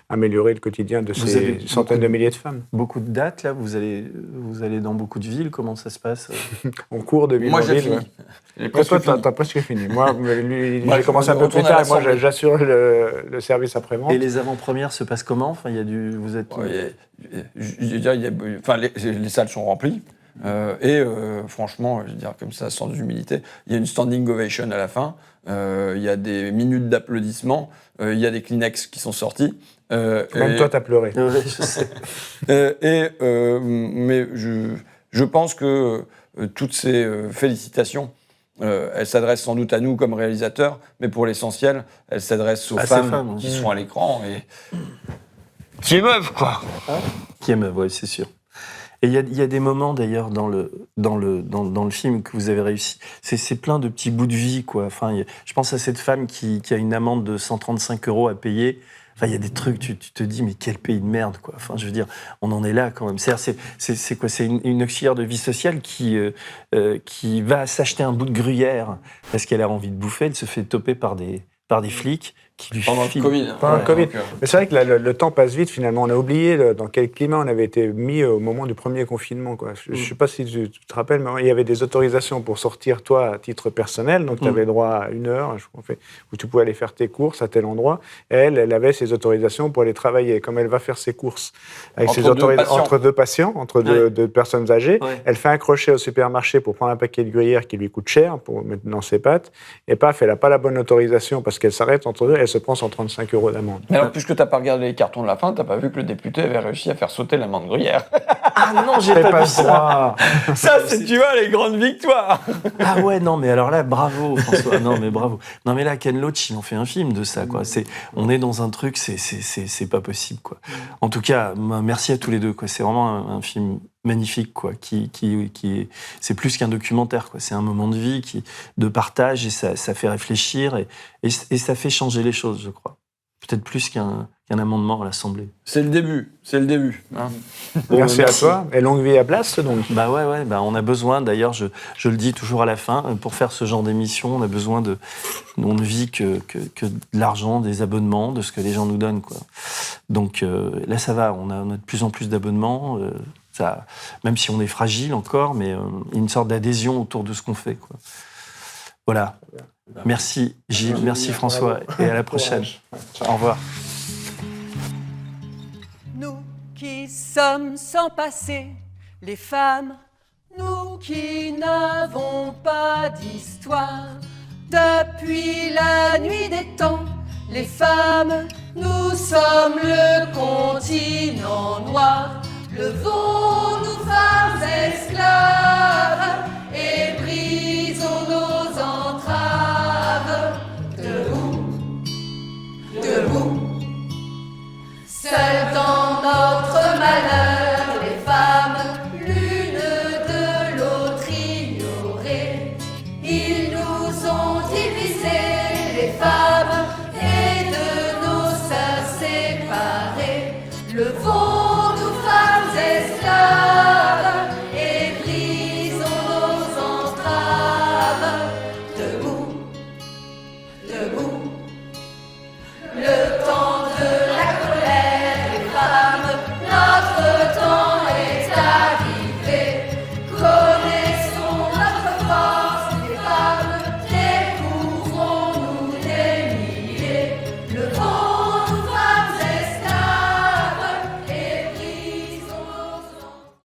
améliorer le quotidien de ces centaines de milliers de femmes. Beaucoup de dates, là, vous allez dans beaucoup de villes, comment ça se passe? On court de ville en ville. Toi, t'as presque fini. Moi, j'ai commencé un peu plus tard, moi, j'assure le service après-vente. Et les avant-premières se passent comment? Enfin, vous êtes... les salles sont remplies. Franchement, je veux dire comme ça, sans humilité, il y a une standing ovation à la fin, il y a des minutes d'applaudissements, il y a des Kleenex qui sont sortis. Même toi, t'as pleuré. Ouais, je sais. Mais je pense que toutes ces félicitations, elles s'adressent sans doute à nous comme réalisateurs, mais pour l'essentiel, elles s'adressent aux femmes qui sont à l'écran et qui émeuvent, quoi. Qui émeuvent, oui, c'est sûr. Et il y a des moments d'ailleurs dans le film que vous avez réussi. C'est plein de petits bouts de vie, quoi. Enfin, je pense à cette femme qui a une amende de 135 € à payer. Enfin, il y a des trucs, tu te dis, mais quel pays de merde, quoi. Enfin, je veux dire, on en est là quand même. C'est quoi? C'est une auxiliaire de vie sociale qui va s'acheter un bout de gruyère parce qu'elle a envie de bouffer. Elle se fait toper par des flics qui lui pendant filent. le Covid. Pendant le Covid. Mais c'est vrai que le temps passe vite, finalement. On a oublié dans quel climat on avait été mis au moment du premier confinement, quoi. Je ne sais pas si tu te rappelles, mais il y avait des autorisations pour sortir, toi, à titre personnel. Donc, tu avais droit à 1 heure, où tu pouvais aller faire tes courses à tel endroit. Et elle avait ses autorisations pour aller travailler. Comme elle va faire ses courses avec entre deux patients, entre deux personnes âgées, elle fait un crochet au supermarché pour prendre un paquet de gruyère qui lui coûte cher, pour mettre dans ses pâtes. Et paf, elle n'a pas la bonne autorisation parce qu'elle s'arrête entre deux. Elle se prend 135 € d'amende. Mais alors, puisque tu n'as pas regardé les cartons de la fin, tu n'as pas vu que le député avait réussi à faire sauter l'amende gruyère. Ah non, j'ai pas vu ça. Ça, c'est, tu vois, les grandes victoires. Ah ouais, non, mais alors là, bravo, François. Non, mais bravo. Non, mais là, Ken Loach, il en fait un film de ça, quoi. On est dans un truc, c'est pas possible, quoi. En tout cas, merci à tous les deux, quoi. C'est vraiment un film magnifique, quoi, c'est plus qu'un documentaire, quoi. C'est un moment de vie de partage, et ça fait réfléchir et ça fait changer les choses, je crois. Peut-être plus qu'un amendement à l'Assemblée. C'est le début. Hein. Merci à toi, et longue vie à Blast, donc. Ouais, on a besoin, d'ailleurs, je le dis toujours à la fin, pour faire ce genre d'émission, on a besoin on ne vit que de l'argent, des abonnements, de ce que les gens nous donnent, quoi. Donc là, ça va, on a de plus en plus d'abonnements, même si on est fragile encore, mais une sorte d'adhésion autour de ce qu'on fait, quoi. Voilà. Merci Gilles, merci François, et à la prochaine. Au revoir. Nous qui sommes sans passé, les femmes, nous qui n'avons pas d'histoire, depuis la nuit des temps, les femmes, nous sommes le continent noir, le vent